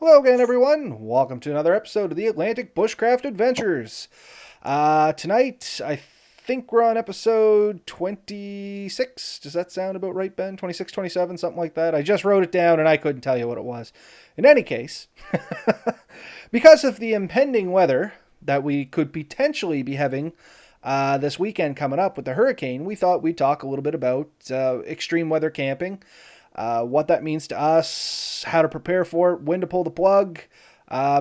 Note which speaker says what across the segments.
Speaker 1: Hello again, everyone. Welcome to another episode of the Atlantic Bushcraft Adventures. Tonight, I think we're on episode 26. Does that sound about right, Ben? 26, 27, something like that. I just wrote it down and I couldn't tell you what it was. In any case, because of the impending weather that we could potentially be having this weekend coming up with the hurricane, we thought we'd talk a little bit about extreme weather camping, what that means to us, how to prepare for it, when to pull the plug,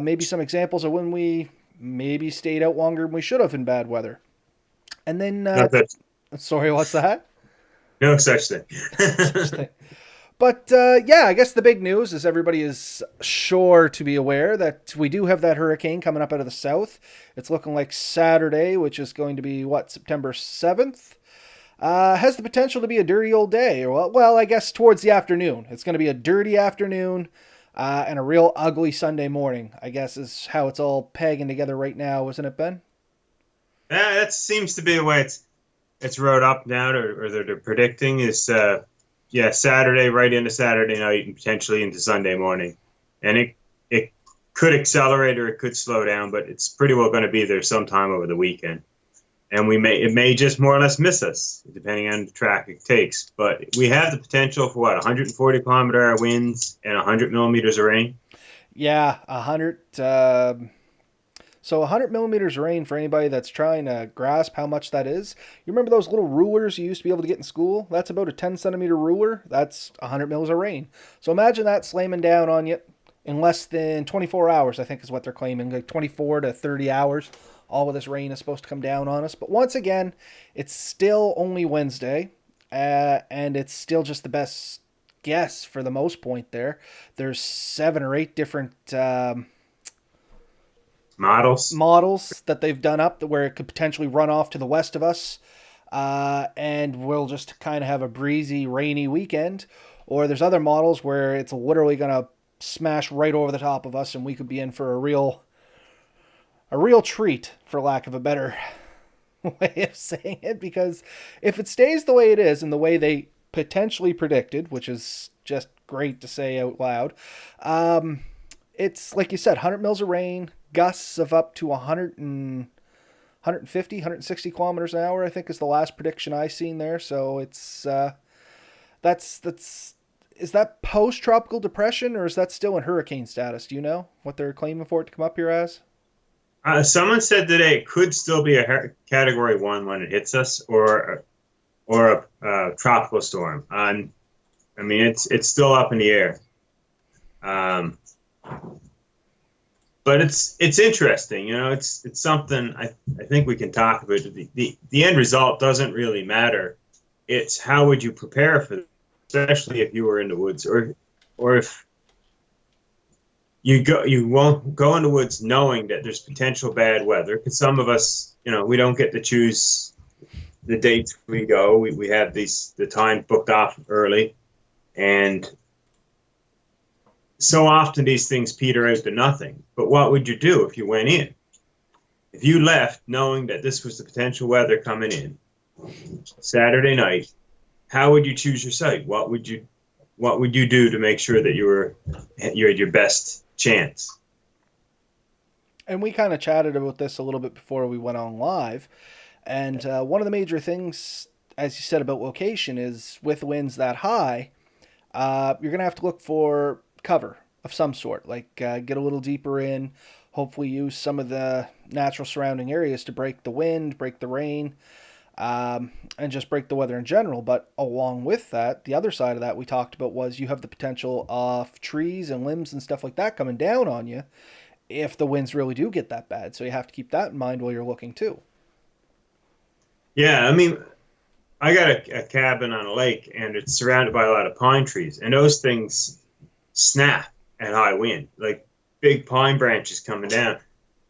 Speaker 1: maybe some examples of when we maybe stayed out longer than we should have in bad weather. And then,
Speaker 2: No such,
Speaker 1: sorry, what's that?
Speaker 2: no such thing.
Speaker 1: Such thing. But yeah, I guess the big news is everybody is sure to be aware that we do have that hurricane coming up out of the south. It's looking like Saturday, which is going to be, what, September 7th? Has the potential to be a dirty old day. Well, I guess towards the afternoon. It's going to be a dirty afternoon and a real ugly Sunday morning, I guess is how it's all pegging together right now, isn't it, Ben?
Speaker 2: That seems to be the way it's wrote up now, or they're predicting is yeah, Saturday right into Saturday night and potentially into Sunday morning, and it could accelerate or it could slow down, but it's pretty well going to be there sometime over the weekend, and it may just more or less miss us depending on the track it takes. But we have the potential for what 140-kilometer-hour winds and 100 millimeters of rain.
Speaker 1: Yeah, 100. So 100 millimeters of rain for anybody that's trying to grasp how much that is. You remember those little rulers you used to be able to get in school? That's about a 10 centimeter ruler. That's 100 mils of rain. So imagine that slamming down on you in less than 24 hours, I think is what they're claiming. Like 24 to 30 hours. All of this rain is supposed to come down on us. But once again, it's still only Wednesday. And it's still just the best guess for the most point there. There's 7 or 8 different
Speaker 2: Models.
Speaker 1: models that they've done up where it could potentially run off to the west of us, and we'll just kind of have a breezy, rainy weekend. Or there's other models where it's literally going to smash right over the top of us, and we could be in for a real treat, for lack of a better way of saying it. Because if it stays the way it is and the way they potentially predicted, which is just great to say out loud, it's like you said, 100 mils of rain, gusts of up to 150, 160 kilometers an hour, I think is the last prediction I seen there. So it's that's is that post tropical depression or is that still in hurricane status? Do you know what they're claiming for it to come up here as?
Speaker 2: Someone said today it could still be a Category 1 when it hits us, or a tropical storm. I mean, it's still up in the air. Um, but it's interesting, you know. It's something I think we can talk about. The end result doesn't really matter. It's how would you prepare for it, especially if you were in the woods, or if you won't go in the woods knowing that there's potential bad weather. Because some of us, you know, we don't get to choose the dates we go. We have the time booked off early, and so often these things peter out to nothing. But what would you do if you went in? If you left knowing that this was the potential weather coming in Saturday night, how would you choose your site? What would you do to make sure that you had your best chance?
Speaker 1: And we kind of chatted about this a little bit before we went on live. And one of the major things, as you said, about location is with winds that high, you're going to have to look for cover of some sort, like get a little deeper in, hopefully use some of the natural surrounding areas to break the wind, break the rain, and just break the weather in general. But along with that, the other side of that we talked about was you have the potential of trees and limbs and stuff like that coming down on you if the winds really do get that bad. So you have to keep that in mind while you're looking too.
Speaker 2: Yeah, I mean, I got a cabin on a lake, and it's surrounded by a lot of pine trees, and those things snap at high wind, like big pine branches coming down.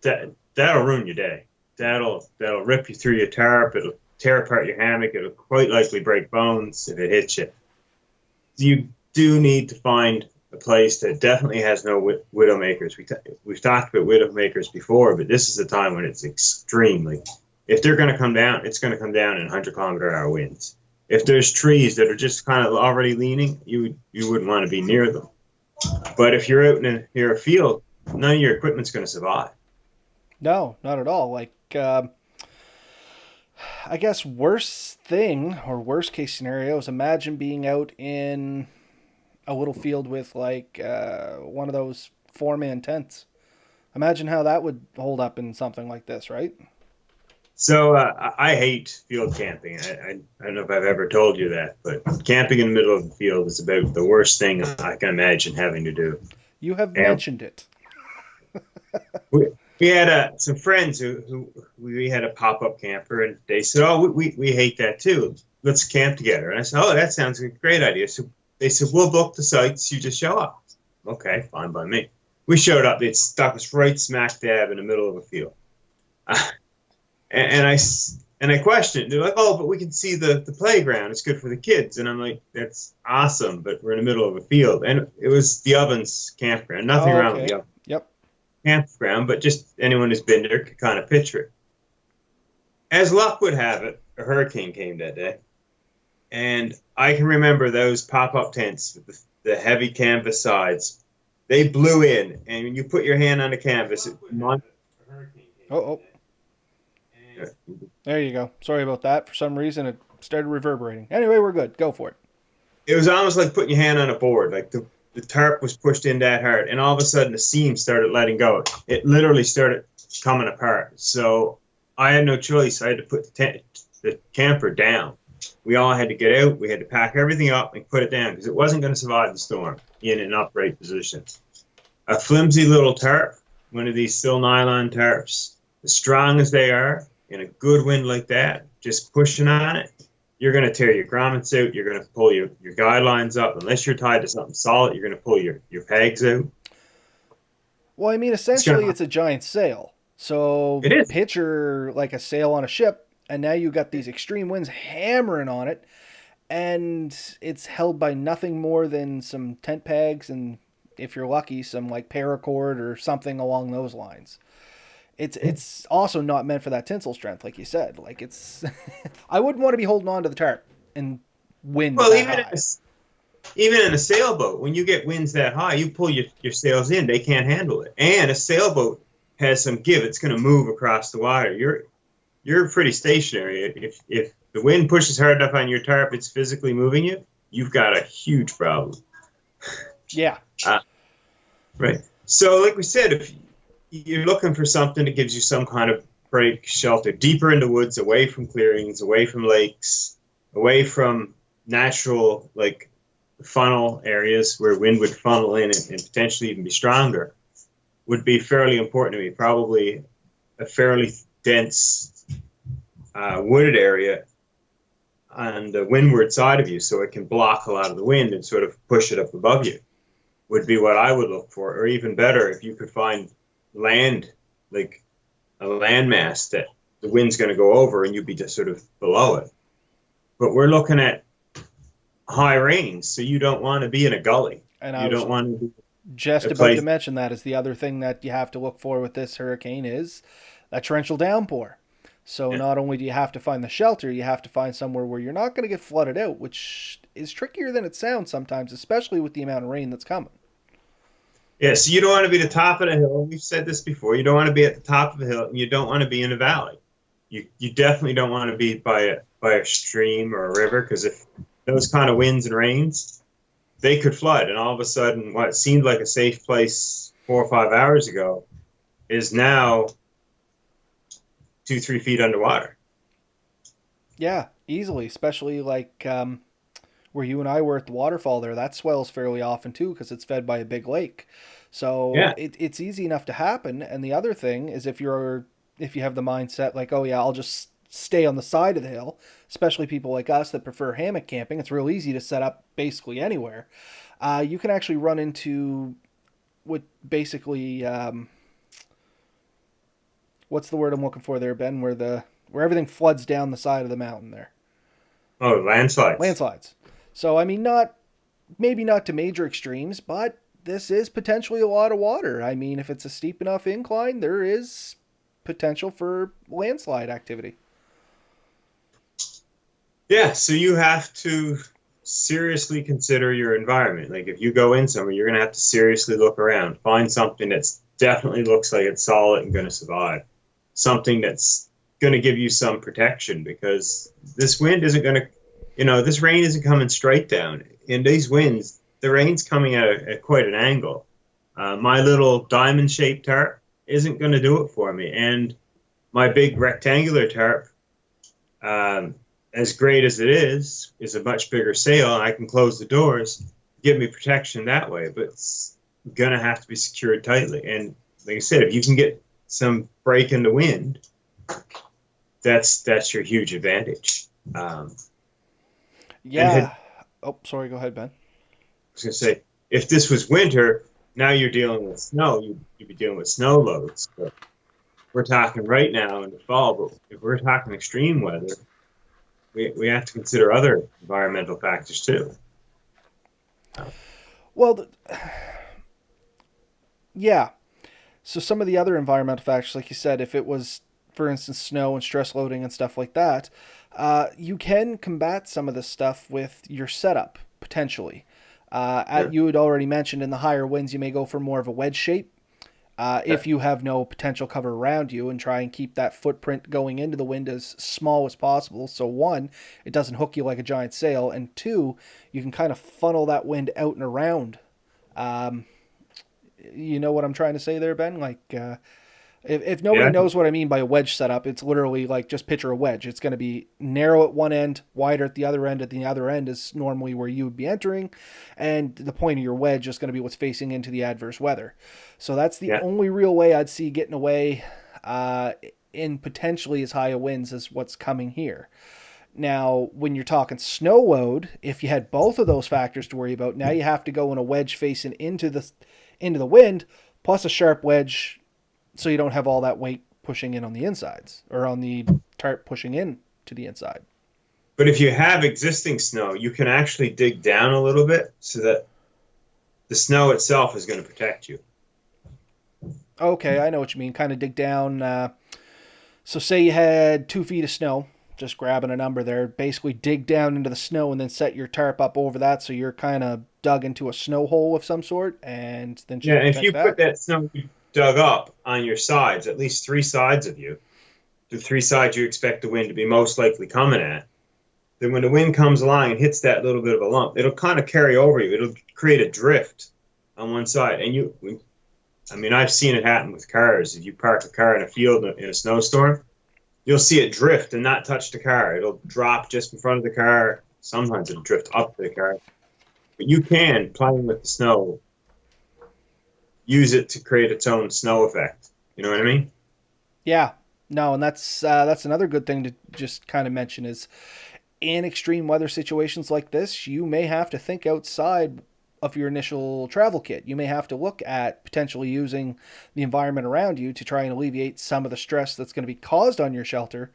Speaker 2: That'll ruin your day. That'll rip you through your tarp. It'll tear apart your hammock. It'll quite likely break bones if it hits you. You do need to find a place that definitely has no widowmakers. We've talked about widowmakers before, but this is the time when it's extremely. If they're going to come down, it's going to come down in 100-kilometer-hour winds. If there's trees that are just kind of already leaning, you wouldn't want to be near them. But if you're out in a field, none of your equipment's going to survive.
Speaker 1: No, not at all. Like, I guess worst thing or worst case scenario is imagine being out in a little field with like one of those 4-man tents. Imagine how that would hold up in something like this, right?
Speaker 2: So I hate field camping. I don't know if I've ever told you that, but camping in the middle of the field is about the worst thing I can imagine having to do.
Speaker 1: You have
Speaker 2: And
Speaker 1: mentioned it.
Speaker 2: we, we had some friends who we had a pop up camper, and they said, "Oh, we hate that too. Let's camp together." And I said, "Oh, that sounds like a great idea." So they said, "We'll book the sites. You just show up." Okay, fine by me. We showed up. They stuck us right smack dab in the middle of a field. And I questioned. They're like, "Oh, but we can see the playground. It's good for the kids." And I'm like, "That's awesome, but we're in the middle of a field." And it was the Ovens campground. Nothing
Speaker 1: Oh,
Speaker 2: wrong with the
Speaker 1: okay.
Speaker 2: Ovens
Speaker 1: Yep.
Speaker 2: campground, but just anyone who's been there could kind of picture it. As luck would have it, a hurricane came that day, and I can remember those pop-up tents with the heavy canvas sides. They blew in, and when you put your hand on the canvas,
Speaker 1: Oh, oh, there you go. Sorry about that. For some reason, it started reverberating. Anyway, we're good. Go for it.
Speaker 2: it was almost like putting your hand on a board. Like the tarp was pushed in that hard, and all of a sudden the seam started letting go. It literally started coming apart. So I had no choice. I had to put the camper down. We all had to get out. We had to pack everything up and put it down because it wasn't going to survive the storm in an upright position. A flimsy little tarp, one of these still nylon tarps, as strong as they are, in a good wind like that, just pushing on it, you're going to tear your grommets out. You're going to pull your guidelines up. Unless you're tied to something solid, you're going to pull your pegs out.
Speaker 1: Well, I mean,
Speaker 2: It's going
Speaker 1: essentially,
Speaker 2: to,
Speaker 1: it's a giant sail. So
Speaker 2: it is.
Speaker 1: picture like a sail on a ship, and now you got these extreme winds hammering on it, and it's held by nothing more than some tent pegs and, if you're lucky, some like paracord or something along those lines. It's also not meant for that tensile strength, like you said. Like it's, I wouldn't want to be holding on to the tarp and wind
Speaker 2: Well,
Speaker 1: that high.
Speaker 2: even in a sailboat, when you get winds that high, you pull your sails in. They can't handle it. And a sailboat has some give. It's going to move across the water. You're pretty stationary. If the wind pushes hard enough on your tarp, it's physically moving you. You've got a huge problem.
Speaker 1: Yeah,
Speaker 2: Uh, right. So, like we said, if you're looking for something that gives you some kind of break, shelter, deeper in the woods, away from clearings, away from lakes, away from natural like funnel areas where wind would funnel in and potentially even be stronger, would be fairly important to me. Probably a fairly dense wooded area on the windward side of you, so it can block a lot of the wind and sort of push it up above you, would be what I would look for. Or even better, if you could find land, like a landmass that the wind's going to go over and you'd be just sort of below it. But we're looking at high rains, so you don't want to be in a gully.
Speaker 1: and I
Speaker 2: You
Speaker 1: was
Speaker 2: don't want to be
Speaker 1: just
Speaker 2: a
Speaker 1: about to
Speaker 2: place.
Speaker 1: mention that is the other thing that you have to look for with this hurricane is a torrential downpour. So
Speaker 2: Yeah.
Speaker 1: not only do you have to find the shelter, you have to find somewhere where you're not going to get flooded out, which is trickier than it sounds sometimes, especially with the amount of rain that's coming.
Speaker 2: Yeah, so you don't want to be the top of the hill. We've said this before. You don't want to be at the top of the hill, and you don't want to be in a valley. You definitely don't want to be by a stream or a river, because if those kind of winds and rains, they could flood, and all of a sudden, what seemed like a safe place 4 or 5 hours ago is now 2, 3 feet underwater.
Speaker 1: Yeah, easily, especially like where you and I were at the waterfall there. That swells fairly often too because it's fed by a big lake. So
Speaker 2: Yeah,
Speaker 1: it's easy enough to happen. And the other thing is if you have the mindset like, oh yeah, I'll just stay on the side of the hill, especially people like us that prefer hammock camping, it's real easy to set up basically anywhere. You can actually run into what basically what's the word I'm looking for there, Ben? Where everything floods down the side of the mountain there.
Speaker 2: oh, landslides.
Speaker 1: Landslides. So I mean, not maybe not to major extremes, but this is potentially a lot of water. I mean, if it's a steep enough incline, there is potential for landslide activity.
Speaker 2: Yeah, so you have to seriously consider your environment. Like if you go in somewhere, you're going to have to seriously look around, find something that's definitely looks like it's solid and going to survive, something that's going to give you some protection because this wind isn't going to, this rain isn't coming straight down. In these winds, the rain's coming at quite an angle. My little diamond shaped tarp isn't going to do it for me. And my big rectangular tarp, as great as it is a much bigger sail, and I can close the doors, give me protection that way. But it's gonna have to be secured tightly. And like I said, if you can get some break in the wind, that's your huge advantage. And
Speaker 1: Yeah. Oh, sorry. Go ahead, Ben.
Speaker 2: was gonna say, if this was winter, now you're dealing with snow. You'd be dealing with snow loads. But we're talking right now in the fall. But if we're talking extreme weather, we have to consider other environmental factors too.
Speaker 1: Well, yeah. So some of the other environmental factors, like you said, if it was, for instance, snow and stress loading and stuff like that, you can combat some of this stuff with your setup potentially.
Speaker 2: Yeah,
Speaker 1: You had already mentioned in the higher winds, you may go for more of a wedge shape.
Speaker 2: yeah,
Speaker 1: If you have no potential cover around you and try and keep that footprint going into the wind as small as possible. So, one, it doesn't hook you like a giant sail, and two, you can kind of funnel that wind out and around. Um, you know what I'm trying to say there, Ben? If nobody
Speaker 2: yeah.
Speaker 1: knows what I mean by a wedge setup, it's literally like just picture a wedge. It's going to be narrow at one end, wider at the other end. At the other end is normally where you would be entering, and the point of your wedge is going to be what's facing into the adverse weather. So that's the
Speaker 2: Yeah.
Speaker 1: only real way I'd see getting away uh, in potentially as high a winds as what's coming here. Now, when you're talking snow load, if you had both of those factors to worry about, now you have to go in a wedge facing into the wind, plus a sharp wedge so you don't have all that weight pushing in on the insides or on the tarp pushing in to the inside.
Speaker 2: But if you have existing snow, you can actually dig down a little bit so that the snow itself is going to protect you.
Speaker 1: Okay, I know what you mean. Kind of dig down. So, say you had 2 feet of snow, just grabbing a number there. Basically, dig down into the snow and then set your tarp up over that so you're kind of dug into a snow hole of some sort and then
Speaker 2: Yeah,
Speaker 1: just
Speaker 2: and if
Speaker 1: protect
Speaker 2: you put
Speaker 1: that.
Speaker 2: that snow you dug up on your sides, at least three sides of you, the three sides you expect the wind to be most likely coming at, then when the wind comes along and hits that little bit of a lump, it'll kind of carry over you. It'll create a drift on one side. And I mean, I've seen it happen with cars. If you park a car in a field in a snowstorm, you'll see it drift and not touch the car. It'll drop just in front of the car. Sometimes it'll drift up to the car. But you can, playing with the snow, use it to create its own snow effect. You know what I mean?
Speaker 1: Yeah, no, and that's another good thing to just kind of mention is in extreme weather situations like this, you may have to think outside of your initial travel kit. You may have to look at potentially using the environment around you to try and alleviate some of the stress that's going to be caused on your shelter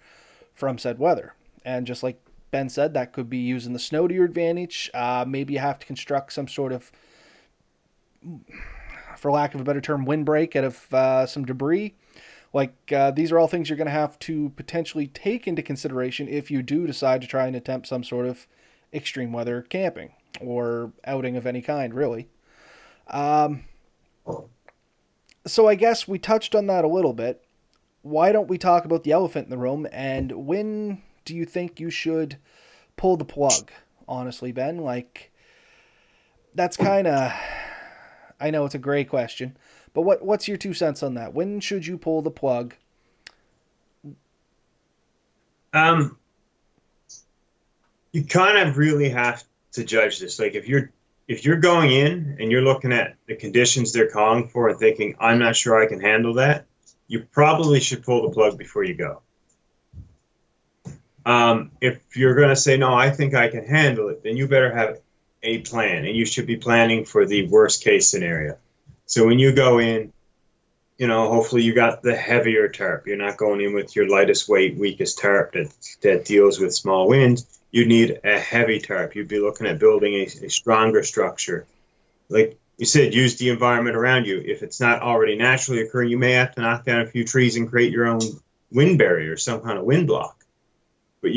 Speaker 1: from said weather. And just like Ben said, that could be using the snow to your advantage. Maybe you have to construct some sort of, for lack of a better term, windbreak out of some debris. These are all things you're going to have to potentially take into consideration if you do decide to try and attempt some sort of extreme weather camping or outing of any kind, really. Um, so I guess we touched on that a little bit. Why don't we talk about the elephant in the room and when do you think you should pull the plug? Honestly, Ben, that's kind of, I know it's a gray question, but what's your 2 cents on that? When should you pull the plug?
Speaker 2: Um, you kind of really have to judge this. Like if you're going in and you're looking at the conditions they're calling for and thinking, I'm not sure I can handle that, you probably should pull the plug before you go. If you're going to say, no, I think I can handle it, then you better have a plan, and you should be planning for the worst case scenario. So when you go in, hopefully you got the heavier tarp. You're not going in with your lightest weight, weakest tarp that deals with small winds. You need a heavy tarp. You'd be looking at building a stronger structure. Like you said, use the environment around you. If it's not already naturally occurring, you may have to knock down a few trees and create your own wind barrier, some kind of wind block. But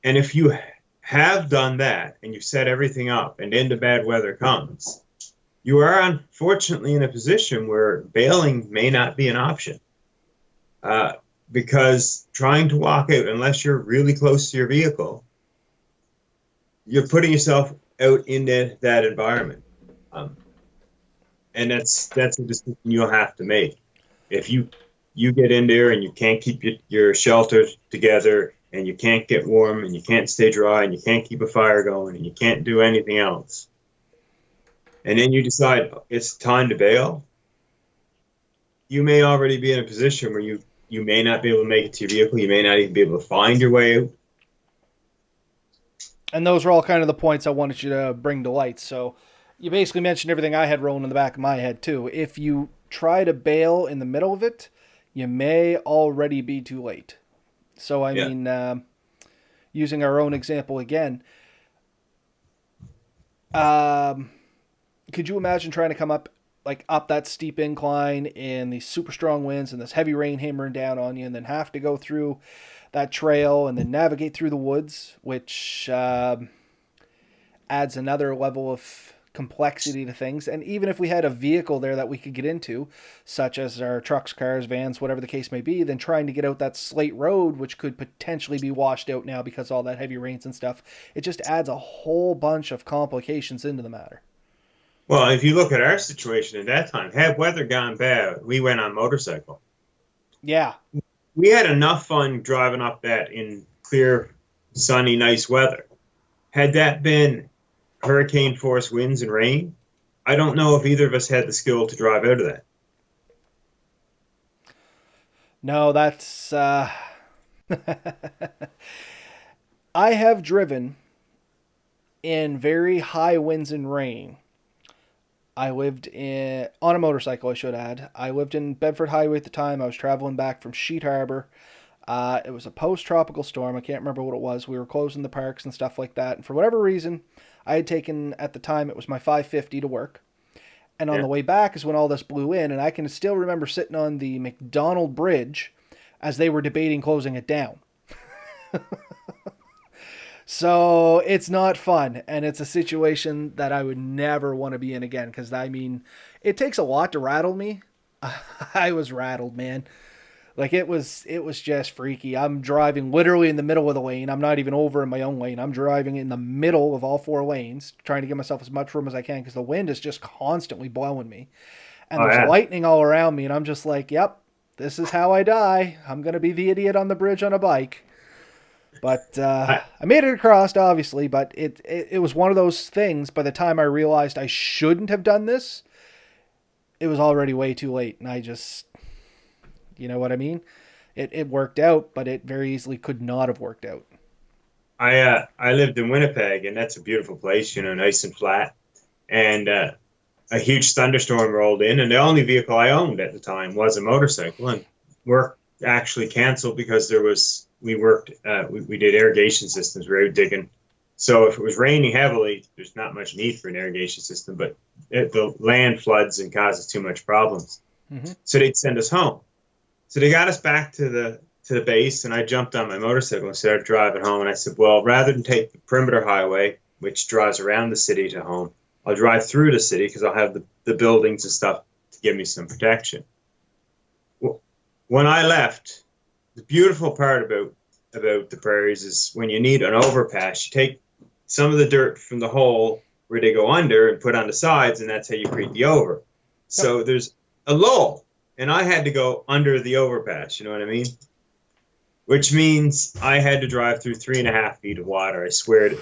Speaker 2: and if you have done that and you've set everything up and into bad weather comes, you are unfortunately in a position where bailing may not be an option. Uh, because trying to walk out, unless you're really close to your vehicle, you're putting yourself out into that environment. Um, and that's a decision you'll have to make. If you get in there and you can't keep your shelter together and you can't get warm and you can't stay dry and you can't keep a fire going and you can't do anything else, and then you decide it's time to bail, you may already be in a position where you may not be able to make it to your vehicle. You may not even be able to find your way out.
Speaker 1: And those are all kind of the points I wanted you to bring to light. So you basically mentioned everything I had rolling in the back of my head too. If you try to bail in the middle of it, you may already be too late. So I
Speaker 2: Yeah.
Speaker 1: mean, using our own example again, um, could you imagine trying to come up up that steep incline in these super strong winds and this heavy rain hammering down on you, and then have to go through that trail and then navigate through the woods, which adds another level of complexity to things. And even if we had a vehicle there that we could get into, such as our trucks, cars, vans, whatever the case may be, then trying to get out that slate road, which could potentially be washed out now because all that heavy rains and stuff, it just adds a whole bunch of complications into the matter.
Speaker 2: Well, if you look at our situation at that time, had weather gone bad, we went on motorcycle.
Speaker 1: Yeah.
Speaker 2: We had enough fun driving up that in clear, sunny, nice weather. Had that been hurricane force winds and rain, I don't know if either of us had the skill to drive out of that.
Speaker 1: No, that's. I have driven in very high winds and rain. I lived in on a motorcycle, I should add. I lived in Bedford Highway at the time. I was traveling back from Sheet Harbor. It was a post-tropical storm. I can't remember what it was. We were closing the parks and stuff like that. And for whatever reason, I had taken at the time it was my 550 to work. And on
Speaker 2: Yeah.
Speaker 1: the way back is when all this blew in, and I can still remember sitting on the McDonald Bridge as they were debating closing it down. So it's not fun, and it's a situation that I would never want to be in again. Because I mean, it takes a lot to rattle me. I was rattled, man. Like it was just freaky. I'm driving literally in the middle of the lane. I'm not even over in my own lane. I'm driving in the middle of all four lanes, trying to give myself as much room as I can because the wind is just constantly blowing me, and
Speaker 2: Oh
Speaker 1: there's
Speaker 2: yeah.
Speaker 1: lightning all around me, and I'm just like, "Yep, this is how I die. I'm gonna be the idiot on the bridge on a bike." But
Speaker 2: I,
Speaker 1: I made it across, obviously. But it was one of those things. By the time I realized I shouldn't have done this, it was already way too late, and I just, you know what I mean. It worked out, but it very easily could not have worked out.
Speaker 2: I lived in Winnipeg, and that's a beautiful place, nice and flat. And a huge thunderstorm rolled in, and the only vehicle I owned at the time was a motorcycle. And work actually canceled because we did irrigation systems, we were out digging. So if it was raining heavily, there's not much need for an irrigation system, but the land floods and causes too much problems.
Speaker 1: Mm-hmm.
Speaker 2: So they'd send us home. So they got us back to the base, and I jumped on my motorcycle and started driving home. And I said, well, rather than take the perimeter highway, which drives around the city to home, I'll drive through the city because I'll have the buildings and stuff to give me some protection. When I left, the beautiful part about the prairies is when you need an overpass, you take some of the dirt from the hole where they go under and put on the sides, and that's how you create the over.
Speaker 1: Yep.
Speaker 2: So there's a lull, and I had to go under the overpass. You know what I mean? Which means I had to drive through 3.5 feet of water. I swear.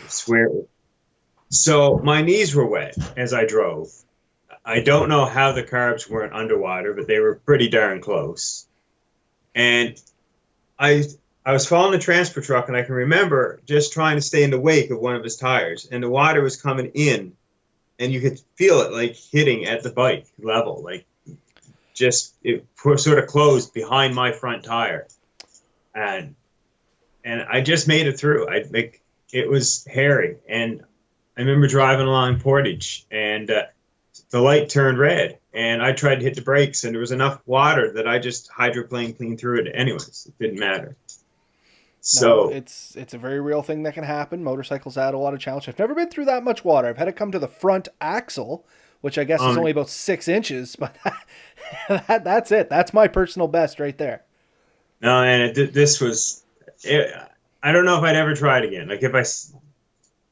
Speaker 2: So my knees were wet as I drove. I don't know how the carbs weren't underwater, but they were pretty darn close. And I I was following the transfer truck, and I can remember just trying to stay in the wake of one of his tires, and the water was coming in, and you could feel it like hitting at the bike level, like just it sort of closed behind my front tire, and I just made it through. It was hairy, and I remember driving along Portage, and the light turned red, and I tried to hit the brakes, and there was enough water that I just hydroplaned clean through it anyways. It didn't matter.
Speaker 1: No,
Speaker 2: So,
Speaker 1: it's a very real thing that can happen. Motorcycles add a lot of challenge. I've never been through that much water. I've had it come to the front axle, which I guess is
Speaker 2: um,
Speaker 1: only about 6 inches, but that's it. That's my personal best right there.
Speaker 2: no, and this was, it, I don't know if I'd ever try it again. Like if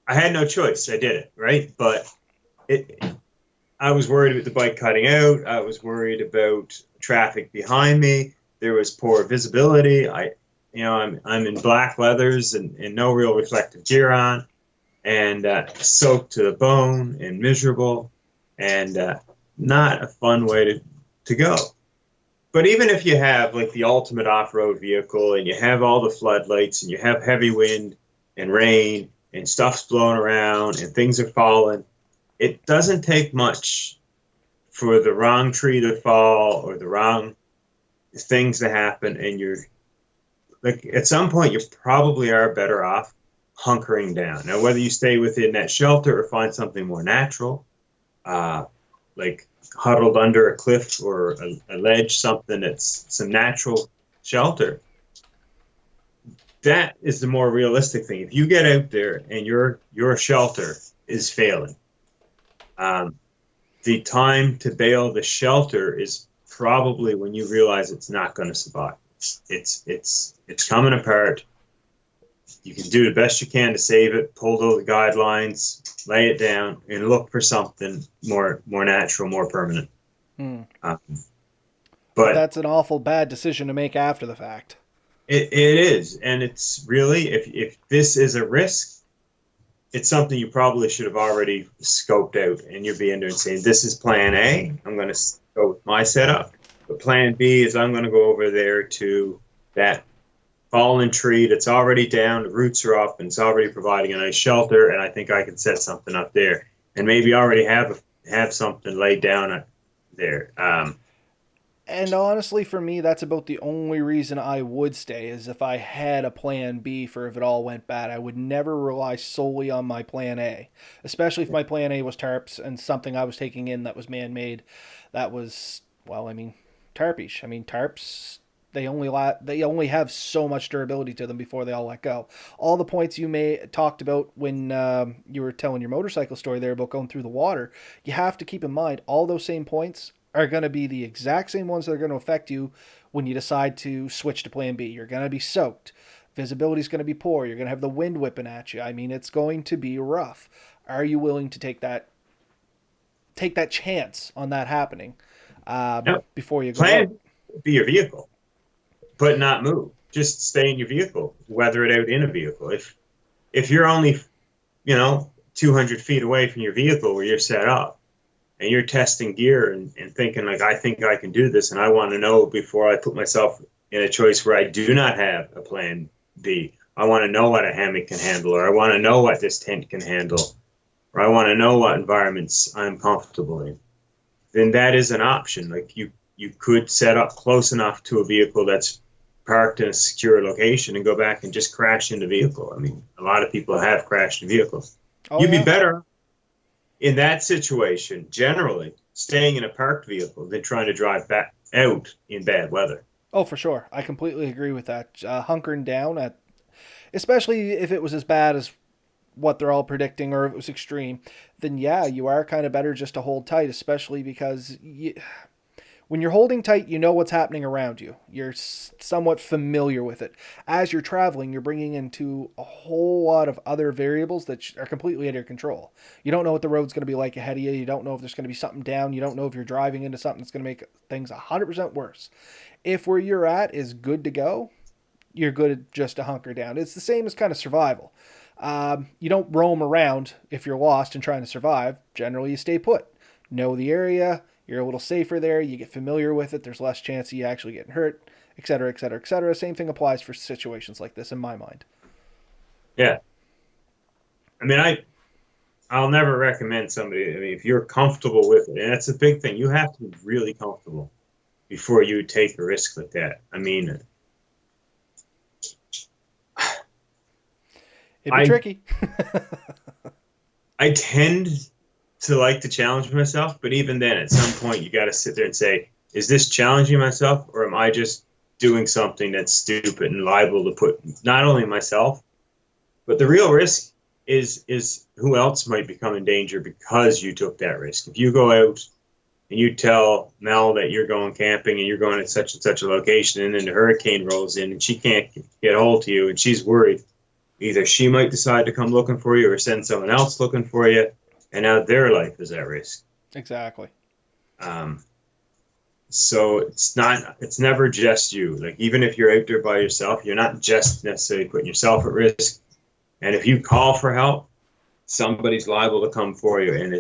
Speaker 2: I had no choice, I did it, right? But it, I was worried about the bike cutting out. I was worried about traffic behind me. There was poor visibility. I'm in black leathers and no real reflective gear on, and soaked to the bone and miserable, and not a fun way to go. But even if you have like the ultimate off-road vehicle and you have all the floodlights and you have heavy wind and rain and stuff's blowing around and things are falling, it doesn't take much for the wrong tree to fall or the wrong things to happen, and you're like at some point you probably are better off hunkering down. Now, whether you stay within that shelter or find something more natural, uh, like huddled under a cliff or a ledge, something that's some natural shelter, that is the more realistic thing. If you get out there and your shelter is failing, um, the time to bail the shelter is probably when you realize it's not going to survive. It's coming apart. You can do the best you can to save it, pull those guidelines, lay it down, and look for something more natural, more permanent.
Speaker 1: Hmm.
Speaker 2: Um,
Speaker 1: But
Speaker 2: but
Speaker 1: that's an awful bad decision to make after the fact.
Speaker 2: it is, and it's really if this is a risk, it's something you probably should have already scoped out, and you'd be in there and saying, "This is Plan A. I'm going to go with my setup." But Plan B is I'm going to go over there to that fallen tree that's already down, the roots are up, and it's already providing a nice shelter, and I think I can set something up there, and maybe already have something laid down there.
Speaker 1: And honestly, for me, that's about the only reason I would stay is if I had a plan B for if it all went bad. I would never rely solely on my plan A, especially if my plan A was tarps and something I was taking in that was man made. That was, well, I mean, tarpish. I mean, tarps. They only have so much durability to them before they all let go. All the points you may talked about when you were telling your motorcycle story there about going through the water, you have to keep in mind all those same points are going to be the exact same ones that are going to affect you when you decide to switch to plan B. You're going to be soaked. Visibility is going to be poor. You're going to have the wind whipping at you. I mean, it's going to be rough. Are you willing to take that chance on that happening
Speaker 2: Now,
Speaker 1: before you go out?
Speaker 2: plan be your vehicle, but not move. Just stay in your vehicle, weather it out in a vehicle. If you're only 200 feet away from your vehicle where you're set up, and you're testing gear and thinking like, I think I can do this, and I want to know before I put myself in a choice where I do not have a plan B. I want to know what a hammock can handle, or I want to know what this tent can handle, or I want to know what environments I'm comfortable in. Then that is an option. Like you could set up close enough to a vehicle that's parked in a secure location and go back and just crash in the vehicle. I mean, a lot of people have crashed in vehicles.
Speaker 1: Oh
Speaker 2: You'd be
Speaker 1: yeah.
Speaker 2: better in that situation, generally, staying in a parked vehicle than trying to drive back out in bad weather.
Speaker 1: Oh, for sure. I completely agree with that. Hunkering down at, especially if it was as bad as what they're all predicting or if it was extreme, then yeah, you are kind of better just to hold tight, especially because when you're holding tight, you know what's happening around you. You're somewhat familiar with it. As you're traveling, you're bringing into a whole lot of other variables that are completely out of your control. You don't know what the road's going to be like ahead of you. You don't know if there's going to be something down. You don't know if you're driving into something that's going to make things 100% worse. If where you're at is good to go, you're good just to hunker down. It's the same as kind of survival. You don't roam around if you're lost and trying to survive. Generally, you stay put. Know the area. You're a little safer there. You get familiar with it. There's less chance of you actually getting hurt, etc., etc., etc. Same thing applies for situations like this in my mind.
Speaker 2: Yeah. I mean, I'll never recommend somebody. I mean, if you're comfortable with it, and that's a big thing, you have to be really comfortable before you take a risk like that. I mean,
Speaker 1: It'd be
Speaker 2: I
Speaker 1: tricky.
Speaker 2: I tend to like to challenge myself, but even then, at some point, you got to sit there and say, is this challenging myself, or am I just doing something that's stupid and liable to put not only myself, but the real risk is who else might become in danger because you took that risk. If you go out and you tell Mel that you're going camping and you're going to such and such a location, and then the hurricane rolls in and she can't get hold of you and she's worried, either she might decide to come looking for you or send someone else looking for you, and now their life is at risk.
Speaker 1: Exactly.
Speaker 2: So it's never just you. Like, even if you're out there by yourself, you're not just necessarily putting yourself at risk. And if you call for help, somebody's liable to come for you, and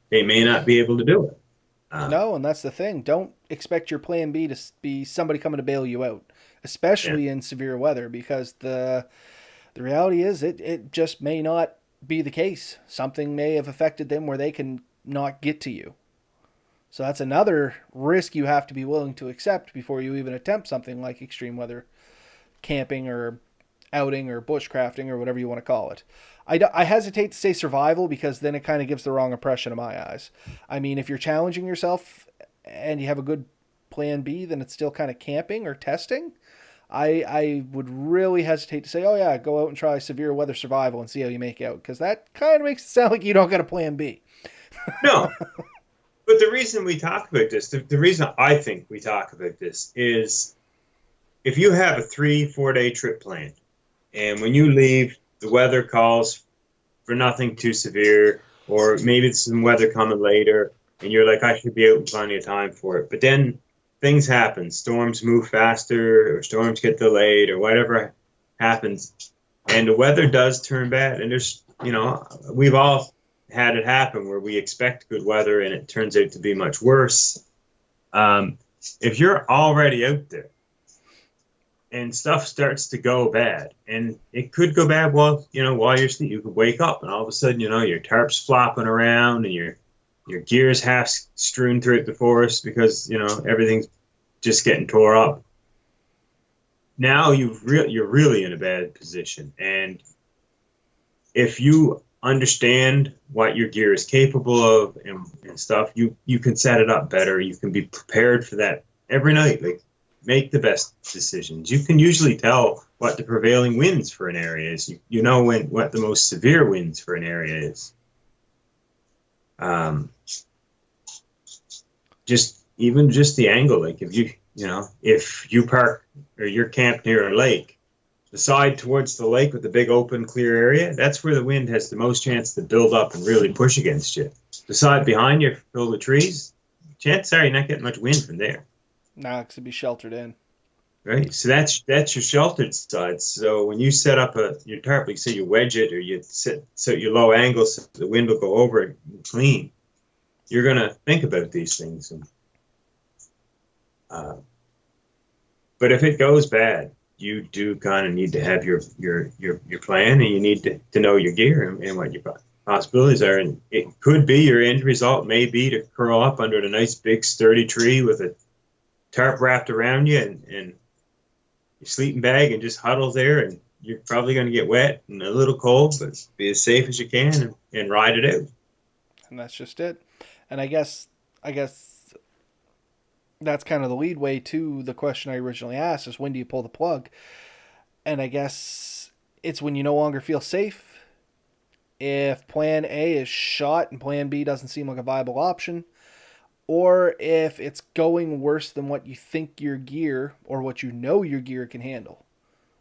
Speaker 2: they may not be able to do it.
Speaker 1: No, and that's the thing. Don't expect your plan B to be somebody coming to bail you out, especially
Speaker 2: Yeah.
Speaker 1: in severe weather, because the reality is it just may not be the case. Something may have affected them where they can not get to you. So that's another risk you have to be willing to accept before you even attempt something like extreme weather camping or outing or bushcrafting or whatever you want to call it. I hesitate to say survival because then it kind of gives the wrong impression in my eyes. I mean, if you're challenging yourself and you have a good plan B, then it's still kind of camping or testing. I would really hesitate to say, oh yeah, go out and try severe weather survival and see how you make out, because that kind of makes it sound like you don't got a plan B.
Speaker 2: No, but the reason we talk about this, the reason I think we talk about this is if you have a 3-4 day trip planned, and when you leave, the weather calls for nothing too severe, or maybe it's some weather coming later, and you're like, I should be out in plenty of time for it. But then things happen. Storms move faster, or storms get delayed, or whatever happens. And the weather does turn bad. And we've all had it happen where we expect good weather and it turns out to be much worse. If you're already out there, and stuff starts to go bad, and it could go bad while you're asleep. You could wake up and all of a sudden, your tarp's flopping around and your gear's half strewn throughout the forest because everything's just getting tore up. Now you're really in a bad position, and if you understand what your gear is capable of and stuff, you can set it up better. You can be prepared for that every night. Like, make the best decisions. You can usually tell what the prevailing winds for an area is. You know what the most severe winds for an area is. Just the angle. Like, if you park or you're camped near a lake, the side towards the lake with the big open clear area, that's where the wind has the most chance to build up and really push against you. The side behind you filled with trees, chances are you're not getting much wind from there.
Speaker 1: Nah, because it'd be sheltered in.
Speaker 2: Right, so that's your sheltered side. So when you set up your tarp, like say you wedge it or you set your low angle so the wind will go over it clean, you're gonna think about these things. But if it goes bad, you do kind of need to have your plan, and you need to know your gear and what your possibilities are. And it could be your end result may be to curl up under a nice big sturdy tree with a tarp wrapped around you and your sleeping bag, and just huddle there, and you're probably going to get wet and a little cold, but be as safe as you can and ride it out.
Speaker 1: And that's just it. And I guess that's kind of the lead way to the question I originally asked, is when do you pull the plug? And I guess it's when you no longer feel safe. If plan A is shot and plan B doesn't seem like a viable option, or if it's going worse than what you think your gear or what you know your gear can handle,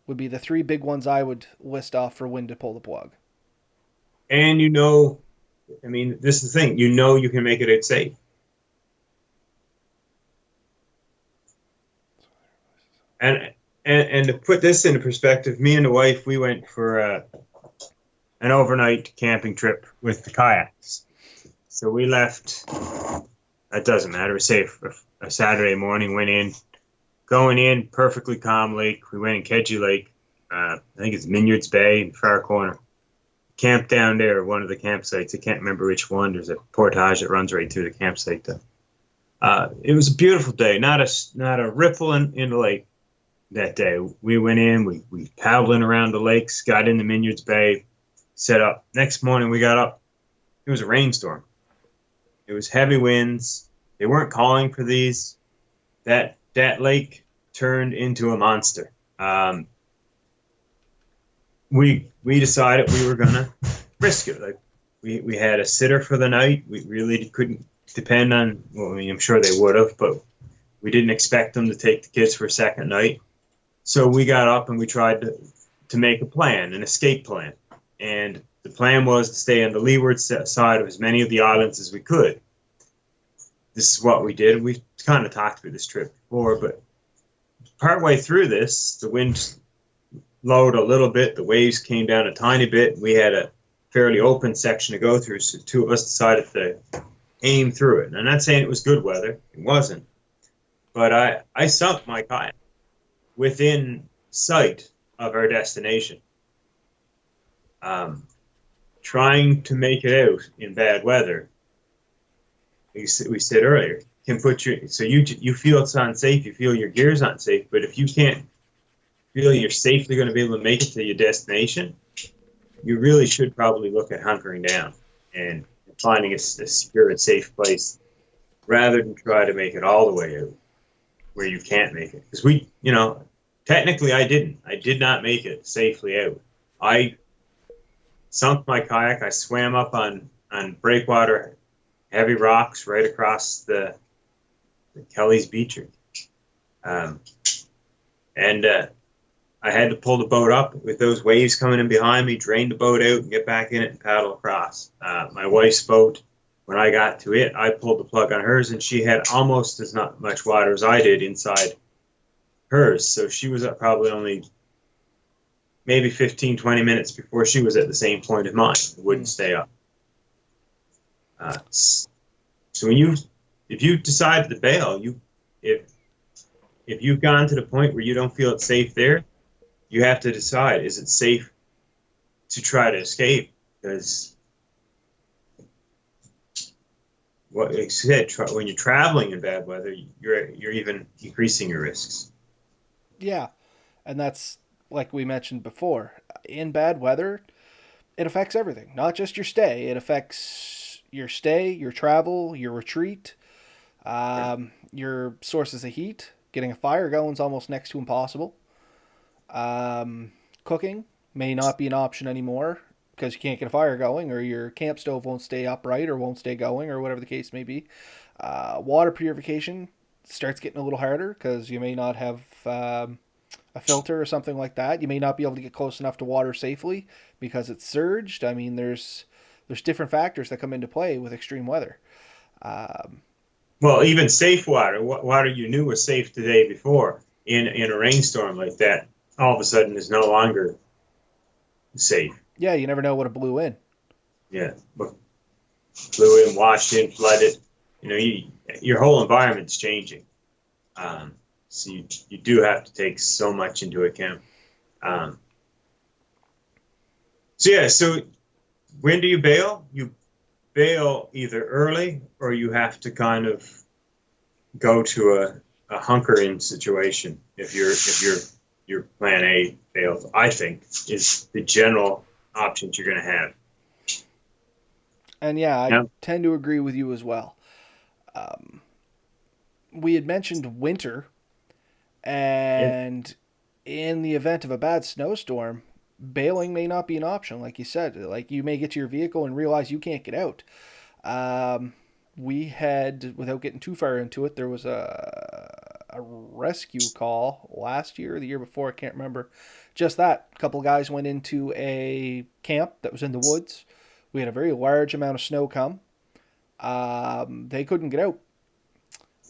Speaker 1: would be the three big ones I would list off for when to pull the plug.
Speaker 2: And I mean, this is the thing, you can make it safe. And to put this into perspective, me and the wife, we went for an overnight camping trip with the kayaks. So we left. That doesn't matter. Say a Saturday morning, going in, perfectly calm lake. We went in Kedgy Lake. I think it's Minyards Bay in the far corner. Camped down there, one of the campsites. I can't remember which one. There's a portage that runs right through the campsite, though. It was a beautiful day. Not a ripple in the lake that day. We went in, we paddling around the lakes, got into Minyards Bay, set up. Next morning we got up. It was a rainstorm. It was heavy winds. They weren't calling for these. That lake turned into a monster. We decided we were gonna risk it. Like we had a sitter for the night. We really couldn't depend on. Well, I mean, I'm sure they would have, but we didn't expect them to take the kids for a second night. So we got up and we tried to make a plan, an escape plan. And the plan was to stay on the leeward side of as many of the islands as we could. This is what we did. We kind of talked about this trip before, but partway through this, the wind lowered a little bit. The waves came down a tiny bit. We had a fairly open section to go through, so two of us decided to aim through it. And I'm not saying it was good weather. It wasn't. But I sunk my kayak within sight of our destination. Trying to make it out in bad weather, we said earlier, can put you. So you feel it's unsafe. You feel your gear's unsafe. But if you can't feel you're safely going to be able to make it to your destination, you really should probably look at hunkering down and finding a secure and safe place rather than try to make it all the way out where you can't make it. Because technically I didn't. I did not make it safely out. I sunk my kayak. I swam up on breakwater, heavy rocks right across the Kelly's Beacher. And I had to pull the boat up with those waves coming in behind me, drain the boat out and get back in it and paddle across. My wife's boat, when I got to it, I pulled the plug on hers and she had almost as not much water as I did inside hers. So she was at probably only maybe 15, 20 minutes before she was at the same point as mine. It wouldn't stay up. So if you decide to bail, if you've gone to the point where you don't feel it's safe there, you have to decide, is it safe to try to escape? Because what I said, when you're traveling in bad weather, you're even increasing your risks.
Speaker 1: Yeah, and that's like we mentioned before. In bad weather, it affects everything, not just your stay. It affects your stay, your travel, your retreat, your sources of heat. Getting a fire going is almost next to impossible. Cooking may not be an option anymore because you can't get a fire going, or your camp stove won't stay upright or won't stay going, or whatever the case may be. Water purification starts getting a little harder because you may not have a filter or something like that. You may not be able to get close enough to water safely because it's surged. I mean, there's different factors that come into play with extreme weather. Um,
Speaker 2: Well, even safe water, water you knew was safe the day before, in a rainstorm like that, all of a sudden is no longer safe.
Speaker 1: yeah, you never know what it blew in.
Speaker 2: Yeah, but blew in, washed in, flooded. Your whole environment's changing. So you do have to take so much into account. Um, so when do you bail? You bail either early or you have to kind of go to a hunker in situation if your plan A fails. I think is the general options you're going to have.
Speaker 1: And yeah, I
Speaker 2: Now,
Speaker 1: tend to agree with you as well. Um, we had mentioned winter,
Speaker 2: yeah,
Speaker 1: and in the event of a bad snowstorm, bailing may not be an option. Like you said, like you may get to your vehicle and realize you can't get out. Um, we had, without getting too far into it, there was a rescue call last year, or the year before, I can't remember. Just that, a couple of guys went into a camp that was in the woods. We had a very large amount of snow come. They couldn't get out,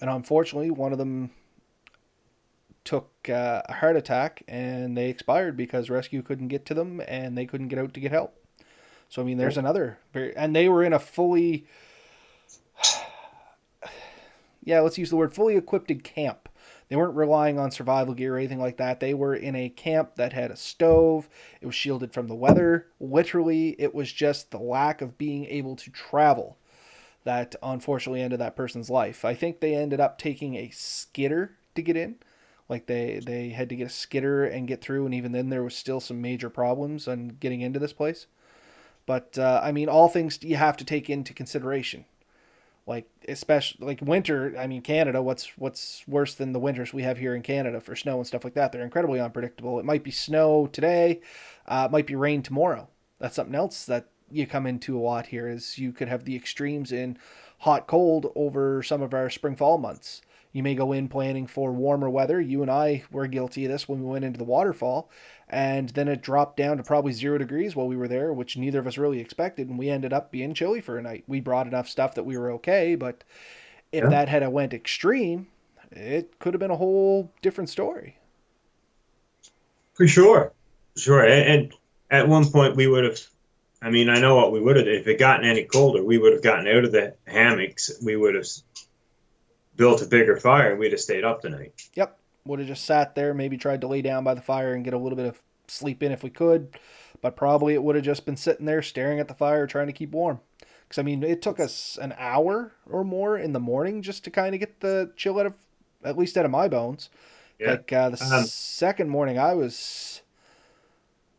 Speaker 1: and unfortunately, one of them took a heart attack and they expired because rescue couldn't get to them and they couldn't get out to get help. So I mean, there's another and they were in a fully, yeah, let's use the word fully equipped camp. They weren't relying on survival gear or anything like that. They were in a camp that had a stove. It was shielded from the weather. Literally, it was just the lack of being able to travel that unfortunately ended that person's life. I think they ended up taking a skidder to get in. Like they had to get a skidder and get through, and even then there was still some major problems on getting into this place. But I mean, all things you have to take into consideration. Like especially like winter. I mean, Canada. What's worse than the winters we have here in Canada for snow and stuff like that? They're incredibly unpredictable. It might be snow today, it might be rain tomorrow. That's something else that you come into a lot here. Is you could have the extremes in hot cold over some of our spring fall months. You may go in planning for warmer weather. You and I were guilty of this when we went into the waterfall, and then it dropped down to probably 0 degrees while we were there, which neither of us really expected, and we ended up being chilly for a night. We brought enough stuff that we were okay, but if
Speaker 2: Yeah,
Speaker 1: that had went extreme, it could have been a whole different story.
Speaker 2: for sure. Sure. And at one point we would have, I mean, I know what we would have, if it gotten any colder, we would have gotten out of the hammocks. We would have built a bigger fire and we'd have stayed up tonight.
Speaker 1: Yep, would have just sat there, maybe tried to lay down by the fire and get a little bit of sleep in if we could, but probably it would have just been sitting there staring at the fire trying to keep warm. Because I mean, it took us an hour or more in the morning just to kind of get the chill out of, at least out of my bones.
Speaker 2: Yeah.
Speaker 1: Like the second morning,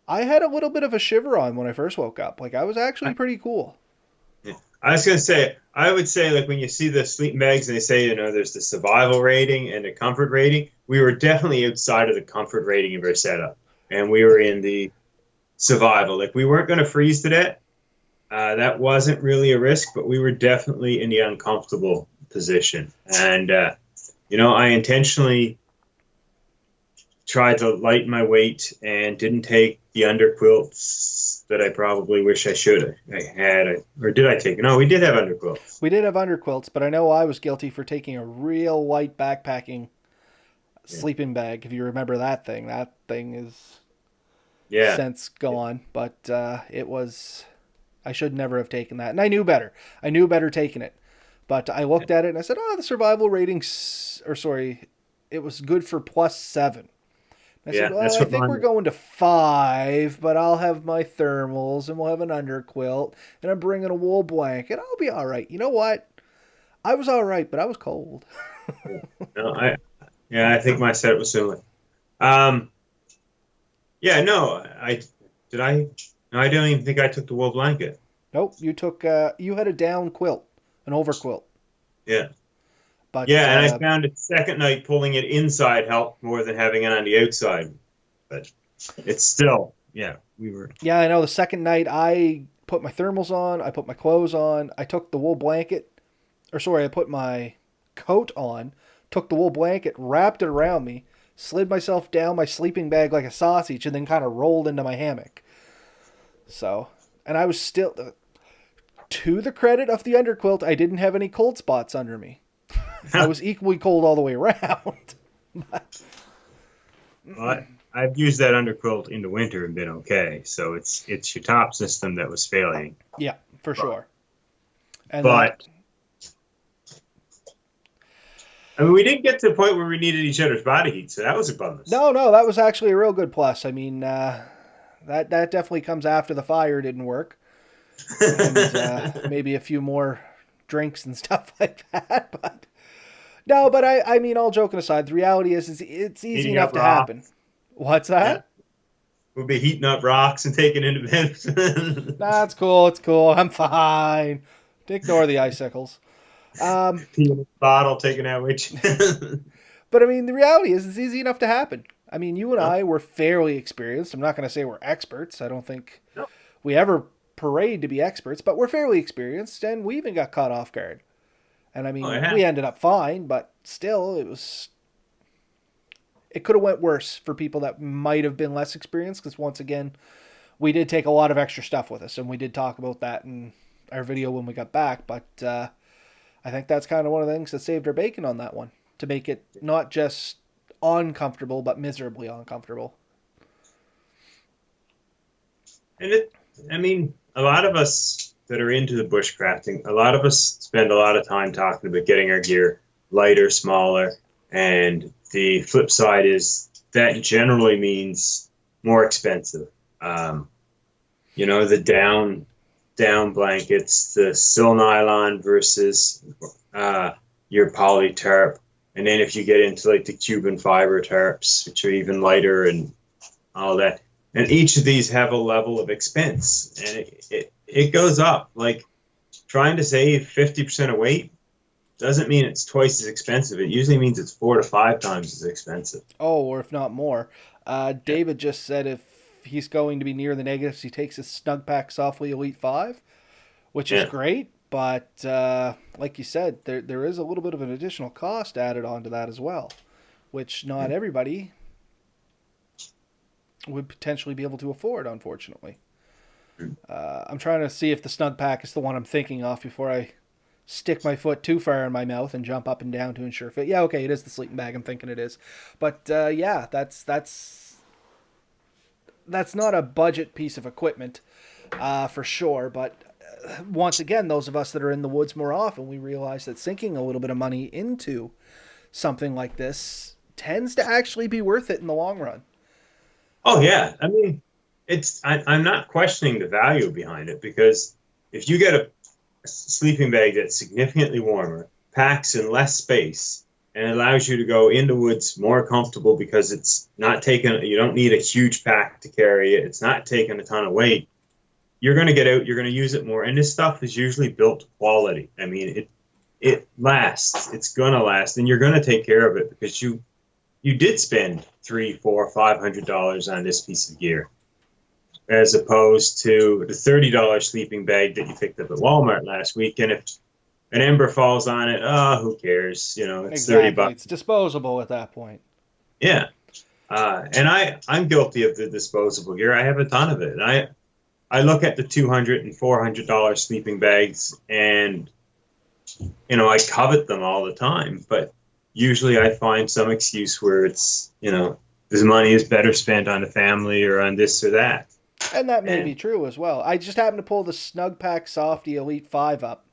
Speaker 1: I had a little bit of a shiver on when I first woke up. Like I was actually pretty cool.
Speaker 2: Yeah. I was going to say, I would say, like, when you see the sleeping bags and they say, there's the survival rating and the comfort rating, we were definitely outside of the comfort rating of our setup. And we were in the survival. Like, we weren't going to freeze to death. That wasn't really a risk, but we were definitely in the uncomfortable position. And, I intentionally tried to lighten my weight and didn't take the underquilts that I probably wish I should have. I had, or did I take? No, we did have underquilts.
Speaker 1: We did have underquilts, but I know I was guilty for taking a real light backpacking
Speaker 2: Yeah.
Speaker 1: sleeping bag. If you remember that thing is
Speaker 2: Yeah.
Speaker 1: since gone. But it was, I should never have taken that, and I knew better. I knew better taking it, but I looked at it and I said, "Oh, the survival ratings, or sorry, it was good for +7." I
Speaker 2: Yeah,
Speaker 1: said, "Well,
Speaker 2: that's
Speaker 1: I
Speaker 2: what
Speaker 1: think we're
Speaker 2: mine.
Speaker 1: going to 5, but I'll have my thermals and we'll have an underquilt and I'm bringing a wool blanket. I'll be all right." You know what? I was all right, but I was cold.
Speaker 2: Yeah. No, I think my set was similar. Um, yeah, no, did I. No, I don't even think I took the wool blanket.
Speaker 1: Nope, you had a down quilt, an over quilt,
Speaker 2: Yeah.
Speaker 1: but
Speaker 2: Yeah, and I found it second night pulling it inside helped more than having it on the outside. But it's still, yeah, we were.
Speaker 1: yeah, I know. The second night, I put my thermals on, I put my clothes on, I took the wool blanket, or sorry, I put my coat on, took the wool blanket, wrapped it around me, slid myself down my sleeping bag like a sausage, and then kind of rolled into my hammock. So, and I was still, to the credit of the underquilt, I didn't have any cold spots under me. I was equally cold all the way around.
Speaker 2: But I've used that underquilt in the winter and been okay. So it's your top system that was failing.
Speaker 1: Yeah, for sure. And
Speaker 2: But I mean, we didn't get to the point where we needed each other's body heat, so that was a bonus.
Speaker 1: no, that was actually a real good plus. I mean, that definitely comes after the fire didn't work, and maybe a few more drinks and stuff like that. But no, but I mean, all joking aside, the reality is it's easy
Speaker 2: Heating
Speaker 1: enough
Speaker 2: up
Speaker 1: to
Speaker 2: rocks.
Speaker 1: happen. What's
Speaker 2: Yeah,
Speaker 1: that?
Speaker 2: we'll be heating up rocks and taking into bed.
Speaker 1: Nah, it's cool. It's cool. I'm fine. Ignore the icicles. Um,
Speaker 2: Peeling the bottle, taking out which.
Speaker 1: but I mean, the reality is it's easy enough to happen. I mean, you and
Speaker 2: No,
Speaker 1: I were fairly experienced. I'm not going to say we're experts. I don't think
Speaker 2: no.
Speaker 1: we ever parade to be experts, but we're fairly experienced, and we even got caught off guard. And I
Speaker 2: Oh, it
Speaker 1: mean, we
Speaker 2: happened.
Speaker 1: ended up fine, but still, it could have went worse for people that might have been less experienced. Because once again, we did take a lot of extra stuff with us, and we did talk about that in our video when we got back. But I think that's kind of one of the things that saved our bacon on that one, to make it not just uncomfortable, but miserably uncomfortable.
Speaker 2: And I mean, a lot of us that are into the bushcrafting, a lot of us spend a lot of time talking about getting our gear lighter, smaller, and the flip side is that generally means more expensive. Um, the down blankets, the sil nylon versus your poly tarp, and then if you get into like the Cuban fiber tarps, which are even lighter and all that, and each of these have a level of expense, and it goes up. Like trying to save 50% of weight doesn't mean it's twice as expensive. It usually means it's 4 to 5 times as expensive.
Speaker 1: Oh, or if not more.
Speaker 2: Yeah.
Speaker 1: David just said if he's going to be near the negatives, he takes his Snug Pack Softly Elite 5, which is
Speaker 2: Yeah.
Speaker 1: great. But like you said, there is a little bit of an additional cost added onto that as well, which not everybody would potentially be able to afford, unfortunately. I'm trying to see if the Snug Pack is the one I'm thinking of before I stick my foot too far in my mouth and jump up and down to ensure fit. Yeah, okay, it is the sleeping bag. I'm thinking it is, but yeah, that's not a budget piece of equipment for sure. But once again, those of us that are in the woods more often, we realize that sinking a little bit of money into something like this tends to actually be worth it in the long run.
Speaker 2: Oh yeah. I mean, I'm not questioning the value behind it because if you get a sleeping bag that's significantly warmer, packs in less space, and allows you to go in the woods more comfortable because it's not taking, you don't need a huge pack to carry it. It's not taking a ton of weight. You're going to get out, you're going to use it more. And this stuff is usually built to quality. I mean, it lasts, it's going to last, and you're going to take care of it because you did spend $300, $400, $500 on this piece of gear, as opposed to the $30 sleeping bag that you picked up at Walmart last week. And if an ember falls on it, oh, who cares? You know, it's
Speaker 1: Exactly,
Speaker 2: 30 bucks.
Speaker 1: it's disposable at that point.
Speaker 2: Yeah. And I'm guilty of the disposable gear. I have a ton of it. And I look at the $200 and $400 sleeping bags, and I covet them all the time. But usually I find some excuse where it's this money is better spent on the family or on this or that.
Speaker 1: And that may be
Speaker 2: And
Speaker 1: true as well. I just happened to pull the Snug Pack Softy Elite 5 up.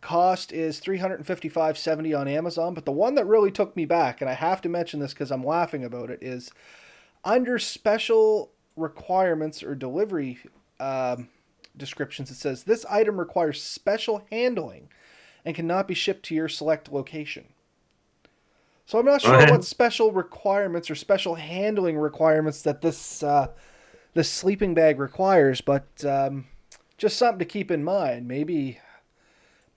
Speaker 1: Cost is $355.70 on Amazon, but the one that really took me back, and I have to mention this because I'm laughing about it, is under special requirements or delivery descriptions. It says this item requires special handling and cannot be shipped to your select location. So I'm not sure what special requirements or special handling requirements that this sleeping bag requires, but just something to keep in mind. Maybe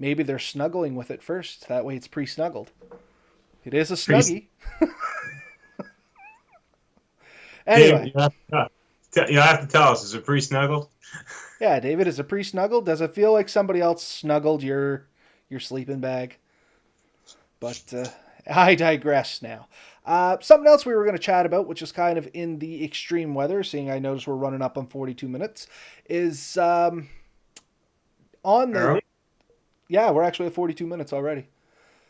Speaker 1: they're snuggling with it first. That way it's pre-snuggled. It is a snuggie. Anyway.
Speaker 2: You have to tell us, is it pre-snuggled?
Speaker 1: Yeah, David, is it pre-snuggled? Does it feel like somebody else snuggled your sleeping bag? But I digress now. Something else we were going to chat about, which is kind of in the extreme weather, seeing I notice we're running up on 42 minutes, is on the... Yeah, we're actually at 42 minutes already.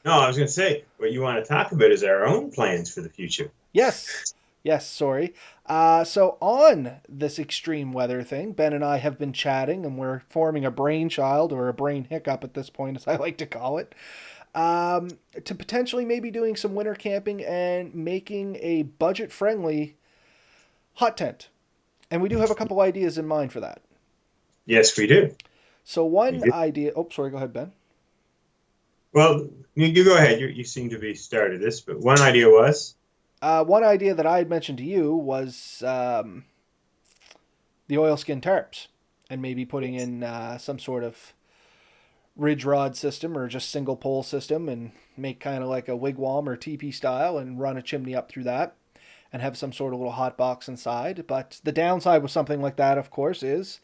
Speaker 2: No, I was going to say, what you want to talk about is our own plans for the future.
Speaker 1: Yes, sorry. So on this extreme weather thing, Ben and I have been chatting, and we're forming a brainchild, or a brain hiccup at this point, as I like to call it, to potentially maybe doing some winter camping and making a budget-friendly hot tent. And we do have a couple ideas in mind for that.
Speaker 2: Yes, we do.
Speaker 1: So one idea... Oh, sorry, go ahead, Ben.
Speaker 2: Well, you go ahead. You seem to be started this, but one idea was?
Speaker 1: One idea that I had mentioned to you was the oilskin tarps, and maybe putting in some sort of ridge rod system or just single pole system, and make kind of like a wigwam or teepee style and run a chimney up through that and have some sort of little hot box inside. But the downside with something like that, of course, is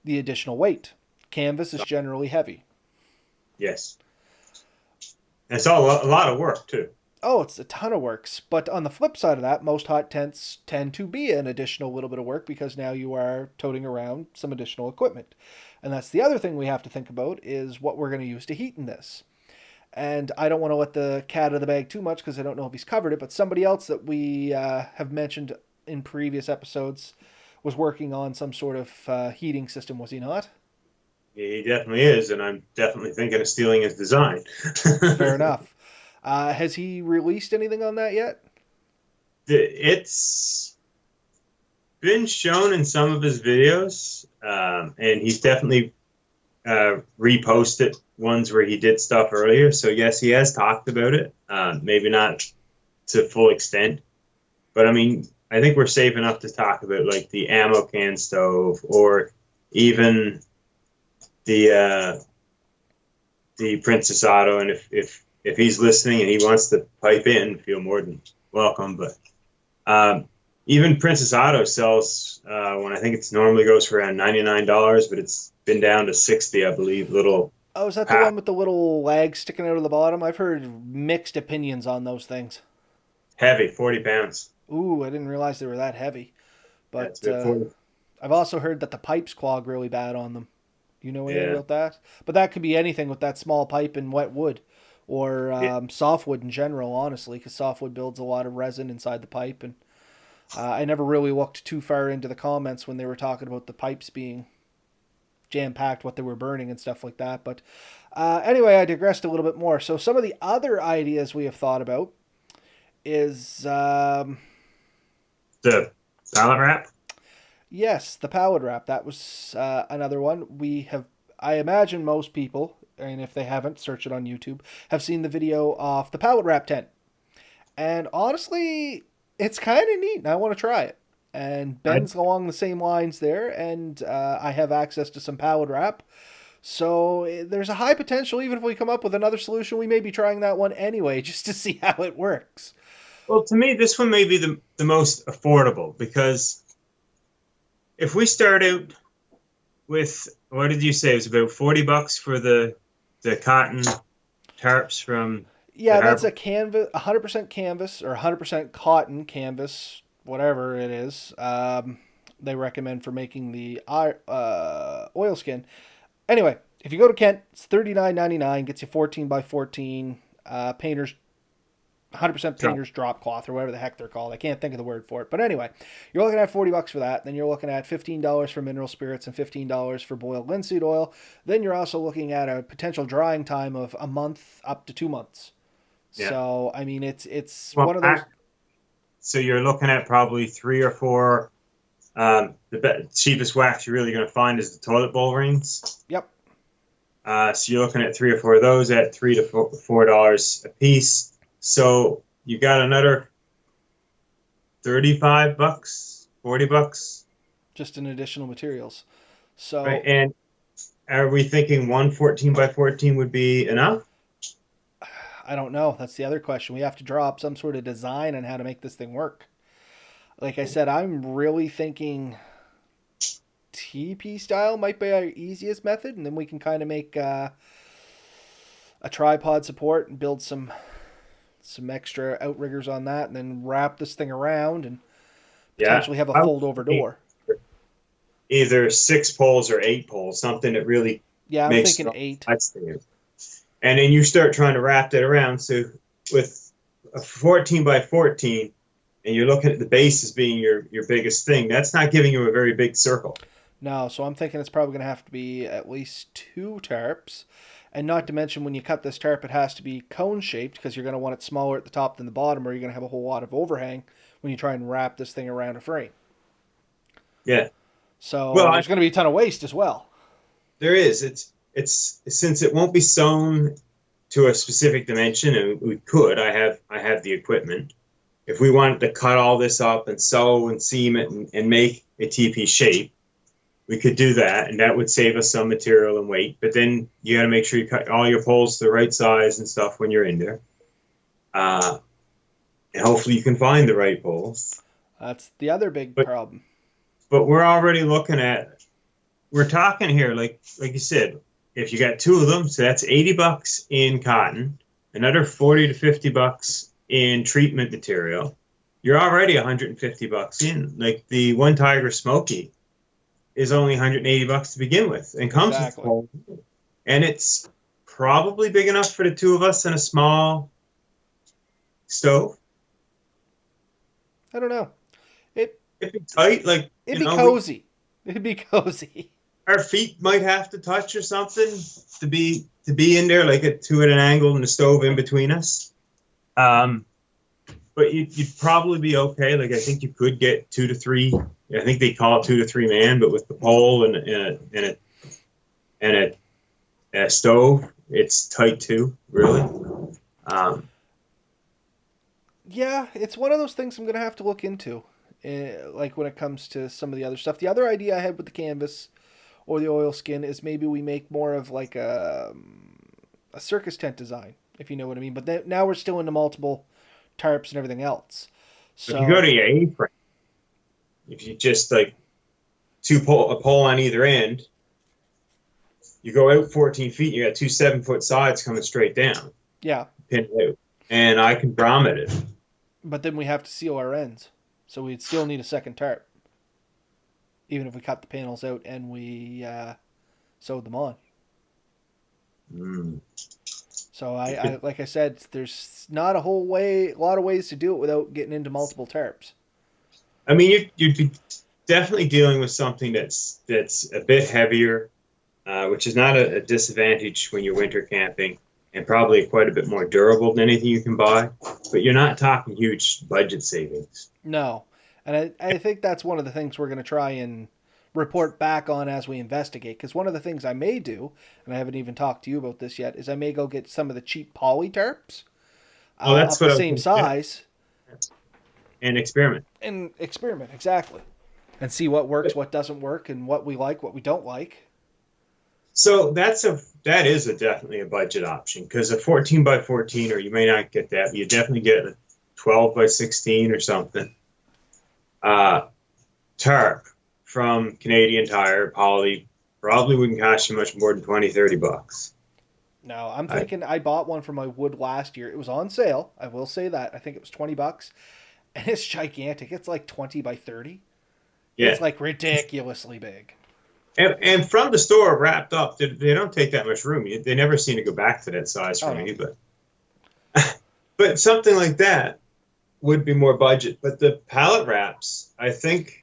Speaker 1: the additional weight. Canvas is generally heavy.
Speaker 2: Yes. And it's all a lot of work, too.
Speaker 1: Oh, it's a ton of work. But on the flip side of that, most hot tents tend to be an additional little bit of work because now you are toting around some additional equipment. And that's the other thing we have to think about, is what we're going to use to heat in this. And I don't want to let the cat out of the bag too much because I don't know if he's covered it, but somebody else that we have mentioned in previous episodes was working on some sort of heating system, was he not?
Speaker 2: He definitely is, and I'm definitely thinking of stealing his design.
Speaker 1: Fair enough. Has he released anything on that yet?
Speaker 2: It's been shown in some of his videos, and he's definitely reposted ones where he did stuff earlier. So yes, he has talked about it, maybe not to full extent, but I mean, I think we're safe enough to talk about like the ammo can stove, or even the the Princess Auto, and if he's listening and he wants to pipe in, feel more than welcome. But even Princess Auto sells when I think it's normally goes for around $99, but it's been down to 60, I believe. Little
Speaker 1: Oh, is that the
Speaker 2: pack,
Speaker 1: one with the little legs sticking out of the bottom? I've heard mixed opinions on those things.
Speaker 2: heavy, 40 pounds.
Speaker 1: Ooh, I didn't realize they were that heavy.
Speaker 2: Yeah, it's
Speaker 1: But
Speaker 2: about 40.
Speaker 1: I've also heard that the pipes clog really bad on them. Do you know anything
Speaker 2: Yeah,
Speaker 1: about that? But that could be anything with that small pipe and wet wood, or
Speaker 2: yeah.
Speaker 1: softwood in general, honestly, because softwood builds a lot of resin inside the pipe. And I never really looked too far into the comments when they were talking about the pipes being jam packed, what they were burning and stuff like that. But anyway, I digressed a little bit more. So some of the other ideas we have thought about is
Speaker 2: The pallet wrap.
Speaker 1: yes, the pallet wrap. That was another one. We have, I imagine most people, and if they haven't, search it on YouTube, have seen the video of the pallet wrap tent. And honestly, it's kind of neat, and I want to try it. And
Speaker 2: I,
Speaker 1: Ben's along the same lines there, and I have access to some pallet wrap. So there's a high potential, even if we come up with another solution, we may be trying that one anyway, just to see how it works.
Speaker 2: well, to me, this one may be the most affordable because if we start out with what did you say? It was about $40 for the cotton tarps from the
Speaker 1: Yeah, that's
Speaker 2: harbor.
Speaker 1: a canvas, 100% canvas or 100% cotton canvas, whatever it is. They recommend for making the oil skin. Anyway, if you go to Kent, it's $39.99, gets you 14 by 14 painters 100% painter's drop cloth or whatever the heck they're called. I can't think of the word for it. But anyway, you're looking at $40 for that. Then you're looking at $15 for mineral spirits and $15 for boiled linseed oil. Then you're also looking at a potential drying time of a month up to 2 months.
Speaker 2: Yeah.
Speaker 1: So, I mean, it's
Speaker 2: Well,
Speaker 1: one of those.
Speaker 2: so you're looking at probably three or four. Cheapest wax you're really going to find is the toilet bowl rings.
Speaker 1: Yep.
Speaker 2: So you're looking at three or four of those at $3 to $4 a piece. So you got another $35, $40,
Speaker 1: Just in additional materials.
Speaker 2: right?
Speaker 1: So,
Speaker 2: And are we thinking one 14 by 14 would be enough?
Speaker 1: I don't know. That's the other question. We have to draw up some sort of design on how to make this thing work. Like I said, I'm really thinking TP style might be our easiest method, and then we can kind of make a tripod support and build some extra outriggers on that, and then wrap this thing around and
Speaker 2: Yeah.
Speaker 1: potentially have a
Speaker 2: I would
Speaker 1: fold over
Speaker 2: think
Speaker 1: door.
Speaker 2: either 6 poles or 8 poles, something that really
Speaker 1: Yeah, I'm
Speaker 2: makes
Speaker 1: thinking
Speaker 2: strong
Speaker 1: eight.
Speaker 2: lights there. And then you start trying to wrap that around. So with a 14 by 14, and you're looking at the base as being your biggest thing, that's not giving you a very big circle.
Speaker 1: No, so I'm thinking it's probably going to have to be at least two tarps. And not to mention, when you cut this tarp, it has to be cone shaped because you're going to want it smaller at the top than the bottom, or you're going to have a whole lot of overhang when you try and wrap this thing around a frame.
Speaker 2: Yeah. Well,
Speaker 1: So there's going to be a ton of waste as well.
Speaker 2: there is. It's since it won't be sewn to a specific dimension, and we could. I have the equipment. If we wanted to cut all this up and sew and seam it and make a TP shape, we could do that, and that would save us some material and weight. But then you got to make sure you cut all your poles to the right size and stuff when you're in there. Uh, and hopefully you can find the right poles.
Speaker 1: That's the other big
Speaker 2: But
Speaker 1: problem.
Speaker 2: but we're already looking at we're talking here like you said, if you got two of them, so that's $80 in cotton, another 40 to $50 in treatment material. You're already $150 in. Like the one Tiger Smoky is only $180 to begin with, and comes with the
Speaker 1: Exactly.
Speaker 2: whole, and it's probably big enough for the two of us in a small stove.
Speaker 1: I don't know. It
Speaker 2: It'd be tight, like
Speaker 1: it'd be
Speaker 2: we
Speaker 1: cozy. It'd be cozy.
Speaker 2: our feet might have to touch or something to be in there, like at an angle and the stove in between us. Um, but you'd probably be okay. Like I think you could get 2 to 3. I think they call it 2 to 3 man, but with the pole and a stove, it's tight too. Really. Um,
Speaker 1: Yeah, it's one of those things I'm gonna have to look into. Like when it comes to some of the other stuff. The other idea I had with the canvas or the oil skin is maybe we make more of like a circus tent design, if you know what I mean. But now we're still into multiple tarps and everything else.
Speaker 2: If you go
Speaker 1: So
Speaker 2: to your A-frame, if you just like a pole on either end, you go out 14 feet, you got two 7-foot sides coming straight down,
Speaker 1: yeah,
Speaker 2: pinned out, and I can grommet it.
Speaker 1: but then we have to seal our ends, so we'd still need a second tarp, even if we cut the panels out and we sewed them on.
Speaker 2: Mm.
Speaker 1: So I like I said, there's not a lot of ways to do it without getting into multiple tarps.
Speaker 2: I mean, you'd be definitely dealing with something that's a bit heavier, which is not a disadvantage when you're winter camping, and probably quite a bit more durable than anything you can buy. But you're not talking huge budget savings.
Speaker 1: No, and I think that's one of the things we're going to try and report back on as we investigate. Because one of the things I may do, and I haven't even talked to you about this yet, is I may go get some of the cheap poly tarps
Speaker 2: Oh, that's
Speaker 1: of the
Speaker 2: what I was
Speaker 1: same
Speaker 2: going to say.
Speaker 1: size
Speaker 2: And experiment.
Speaker 1: and experiment exactly, and see what works, what doesn't work, and what we like, what we don't like.
Speaker 2: So that is definitely a budget option because a 14 by 14, or you may not get that, but you definitely get a 12 by 16 or something. Uh, Tarp from Canadian Tire, Poly, probably wouldn't cost you much more than 20-30 bucks.
Speaker 1: No, I'm
Speaker 2: I,
Speaker 1: thinking I bought one for my wood last year. It was on sale. I will say that. I think it was $20, and it's gigantic. It's like 20 by 30. It's
Speaker 2: yeah,
Speaker 1: like ridiculously big.
Speaker 2: and from the store wrapped up, they don't take that much room. They never seem to go back to that size
Speaker 1: Oh
Speaker 2: for
Speaker 1: no.
Speaker 2: me, but something like that would be more budget. But the pallet wraps, I think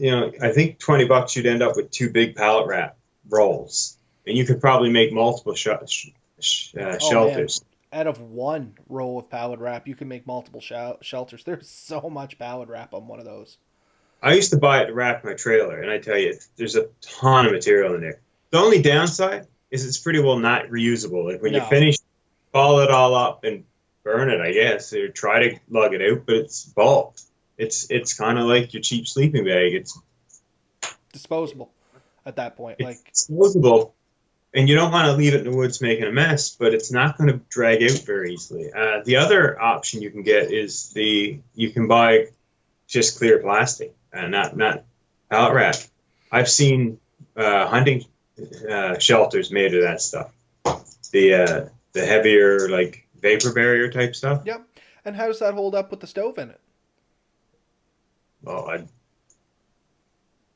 Speaker 2: I think $20 you'd end up with two big pallet wrap rolls, and you could probably make multiple
Speaker 1: Oh man.
Speaker 2: shelters.
Speaker 1: Out of one roll of pallet wrap, you can make multiple shelters. There's so much pallet wrap on one of those.
Speaker 2: I used to buy it to wrap my trailer, and I tell you, there's a ton of material in there. The only downside is it's pretty well not reusable. Like when you
Speaker 1: No.
Speaker 2: finish, ball it all up and burn it, I guess, or try to lug it out, but it's bulk. It's kind of like your cheap sleeping bag.
Speaker 1: Disposable at that point.
Speaker 2: It's
Speaker 1: Like,
Speaker 2: disposable, and you don't want to leave it in the woods making a mess, but it's not going to drag out very easily. The other option you can get is you can buy just clear plastic, not pallet wrap. I've seen hunting shelters made of that stuff. The heavier like vapor barrier type stuff.
Speaker 1: yep. And how does that hold up with the stove in it?
Speaker 2: Well, I'd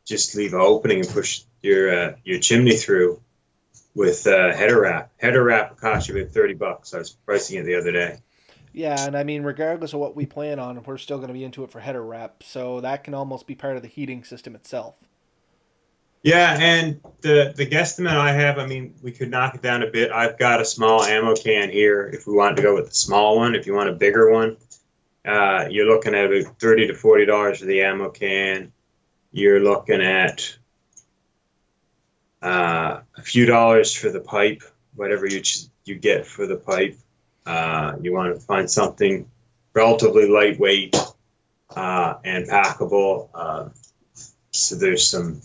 Speaker 2: just leave an opening and push your chimney through with header wrap. Header wrap will cost you about $30. I was pricing it the other day.
Speaker 1: Yeah, and I mean, regardless of what we plan on, we're still going to be into it for header wrap, so that can almost be part of the heating system itself.
Speaker 2: Yeah, and the guesstimate I have, I mean, we could knock it down a bit. I've got a small ammo can here if we want to go with the small one. If you want a bigger one, you're looking at about $30 to $40 for the ammo can. You're looking at a few dollars for the pipe, whatever you get for the pipe. You want to find something relatively lightweight and packable. So there's some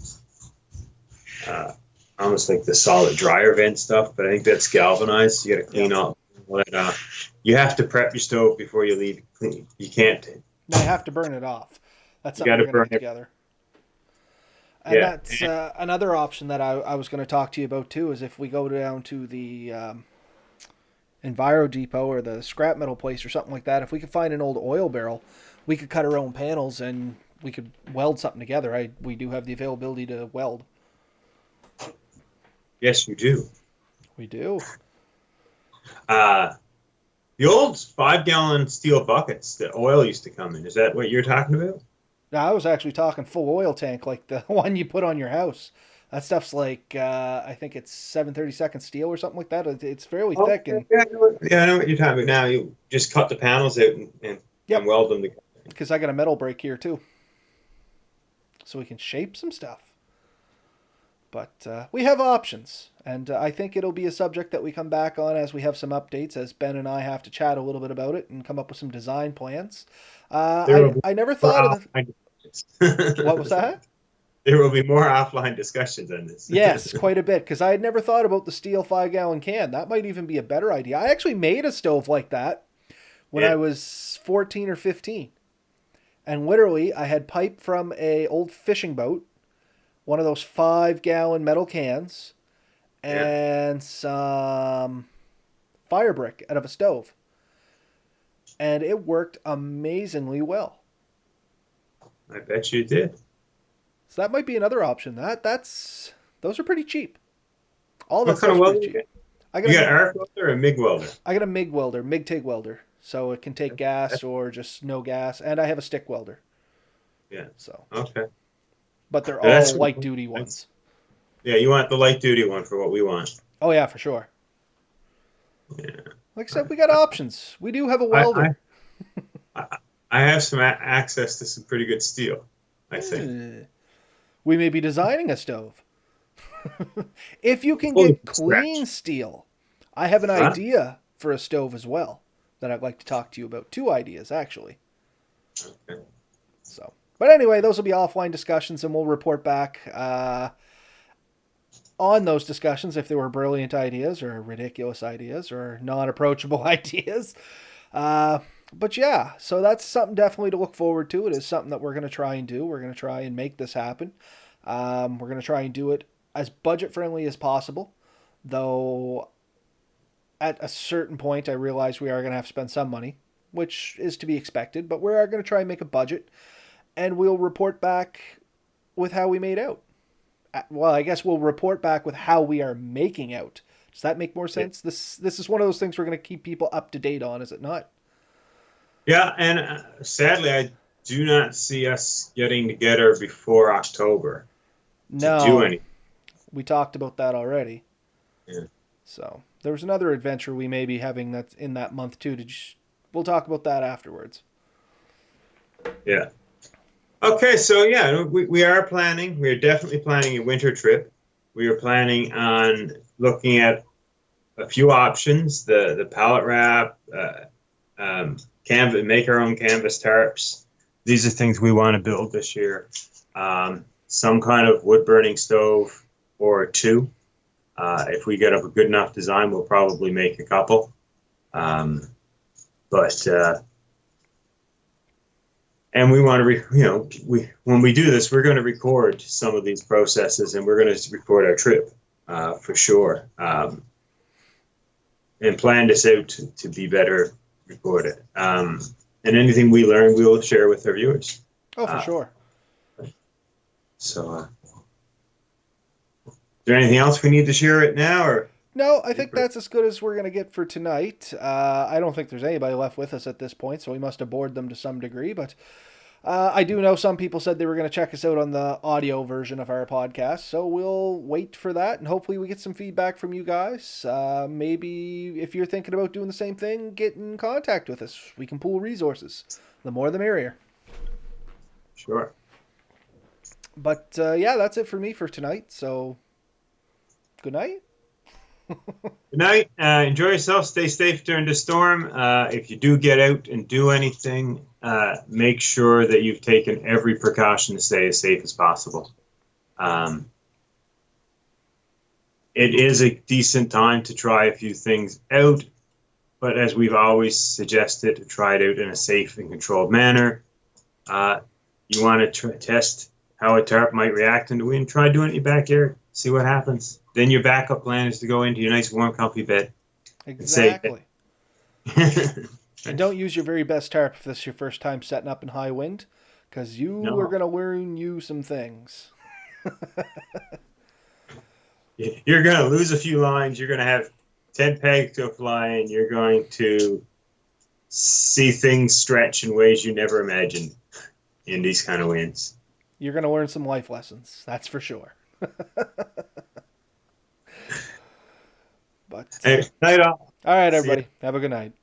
Speaker 2: almost like the solid dryer vent stuff, but I think that's galvanized. So you got to clean up. But, you have to prep your stove before you leave. You can't.
Speaker 1: Now, you have to burn it off. That's
Speaker 2: You
Speaker 1: something
Speaker 2: got
Speaker 1: we're
Speaker 2: to
Speaker 1: going to
Speaker 2: burn
Speaker 1: get
Speaker 2: it.
Speaker 1: together. And
Speaker 2: Yeah.
Speaker 1: that's another option that I was going to talk to you about too. Is if we go down to the Enviro Depot or the scrap metal place or something like that, if we could find an old oil barrel, we could cut our own panels and we could weld something together. We do have the availability to weld.
Speaker 2: Yes, you do.
Speaker 1: We do.
Speaker 2: Uh, the old 5-gallon steel buckets that oil used to come in. Is that what you're talking about?
Speaker 1: Now I was actually talking full oil tank, like the one you put on your house. That stuff's like I think it's 732nd steel or something like that. It's fairly
Speaker 2: Oh,
Speaker 1: thick and
Speaker 2: yeah, I know what you're talking about now. You just cut the panels out and
Speaker 1: yep.
Speaker 2: weld them together.
Speaker 1: Because I got a metal brake here too, so we can shape some stuff. But we have options, and I think it'll be a subject that we come back on as we have some updates, as Ben and I have to chat a little bit about it and come up with some design plans.
Speaker 2: There will be
Speaker 1: I never
Speaker 2: more
Speaker 1: thought of the.
Speaker 2: outline.
Speaker 1: What was that?
Speaker 2: There will be more offline discussions on this.
Speaker 1: Yes, quite a bit, because I had never thought about the steel 5 gallon can. That might even be a better idea. I actually made a stove like that when I
Speaker 2: Yeah,
Speaker 1: was 14 or 15. And literally, I had pipe from a old fishing boat, one of those 5 gallon metal cans,
Speaker 2: yeah.
Speaker 1: and some fire brick out of a stove. And it worked amazingly well.
Speaker 2: I bet you did.
Speaker 1: So that might be another option. That's those are pretty cheap. All that
Speaker 2: What kind of
Speaker 1: stuff's pretty
Speaker 2: welder you
Speaker 1: cheap.
Speaker 2: got?
Speaker 1: I got
Speaker 2: You
Speaker 1: a
Speaker 2: got arc welder or MIG welder?
Speaker 1: I got a MIG welder, MIG TIG welder, so it can take gas or just no gas, and I have a stick welder.
Speaker 2: Yeah.
Speaker 1: So,
Speaker 2: Okay.
Speaker 1: but they're
Speaker 2: Yeah,
Speaker 1: all
Speaker 2: that's
Speaker 1: light duty ones.
Speaker 2: yeah. You want the light duty one for what we want.
Speaker 1: Oh yeah, for sure.
Speaker 2: Yeah.
Speaker 1: Like I said, we got options. We do have a
Speaker 2: I
Speaker 1: welder.
Speaker 2: I, I have some access to some pretty good steel. I think.
Speaker 1: We may be designing a stove. If you can
Speaker 2: Fully
Speaker 1: get
Speaker 2: from
Speaker 1: clean
Speaker 2: scratch.
Speaker 1: steel, I have an
Speaker 2: Huh?
Speaker 1: idea for a stove as well that I'd like to talk to you about. Two ideas, actually.
Speaker 2: Okay.
Speaker 1: So, but anyway, those will be offline discussions, and we'll report back on those discussions if they were brilliant ideas or ridiculous ideas or non-approachable ideas. Uh, but yeah, so that's something definitely to look forward to. It is something that we're going to try and do. We're going to try and make this happen. We're going to try and do it as budget friendly as possible, though at a certain point I realize we are going to have to spend some money, which is to be expected, but we are going to try and make a budget, and we'll report back with how we made out. Well, I guess we'll report back with how we are making out. Does that make more
Speaker 2: Yeah.
Speaker 1: sense? This is one of those things we're going to keep people up to date on, is it not?
Speaker 2: Yeah, and sadly, I do not see us getting together before October to do
Speaker 1: No,
Speaker 2: anything.
Speaker 1: we talked about that already.
Speaker 2: Yeah.
Speaker 1: So there was another adventure we may be having that's in that month too. We'll talk about that afterwards.
Speaker 2: Yeah. Okay, so yeah, we are planning. We are definitely planning a winter trip. We are planning on looking at a few options: the pallet wrap, canvas, make our own canvas tarps. These are things we want to build this year. Some kind of wood burning stove or two. If we get up a good enough design, we'll probably make a couple. But and we want to, when we do this, we're going to record some of these processes, and we're going to record our trip for sure, and plan this out to be better recorded. And anything we learn, we will share with our viewers.
Speaker 1: Oh, for sure.
Speaker 2: So, is there anything else we need to share it now, or?
Speaker 1: No, I think that's as good as we're going to get for tonight. I don't think there's anybody left with us at this point, so we must have bored them to some degree. But I do know some people said they were going to check us out on the audio version of our podcast, so we'll wait for that, and hopefully we get some feedback from you guys. Maybe if you're thinking about doing the same thing, get in contact with us. We can pool resources. The more the merrier.
Speaker 2: Sure.
Speaker 1: But yeah, that's it for me for tonight, so good night.
Speaker 2: Good night. Enjoy yourself. Stay safe during the storm. If you do get out and do anything, make sure that you've taken every precaution to stay as safe as possible. It is a decent time to try a few things out, but as we've always suggested, to try it out in a safe and controlled manner. You want to test how a tarp might react in the wind. Try doing it in your backyard. See what happens. Then your backup plan is to go into your nice, warm, comfy bed.
Speaker 1: Exactly.
Speaker 2: And
Speaker 1: And don't use your very best tarp if this is your first time setting up in high wind, because you
Speaker 2: No.
Speaker 1: are going to learn you some things.
Speaker 2: You're going to lose a few lines. You're going to have 10 pegs to a fly, and you're going to see things stretch in ways you never imagined in these kind of winds.
Speaker 1: You're going to learn some life lessons, that's for sure. But
Speaker 2: Hey, night all.
Speaker 1: all right,
Speaker 2: See ya.
Speaker 1: everybody, have a good night.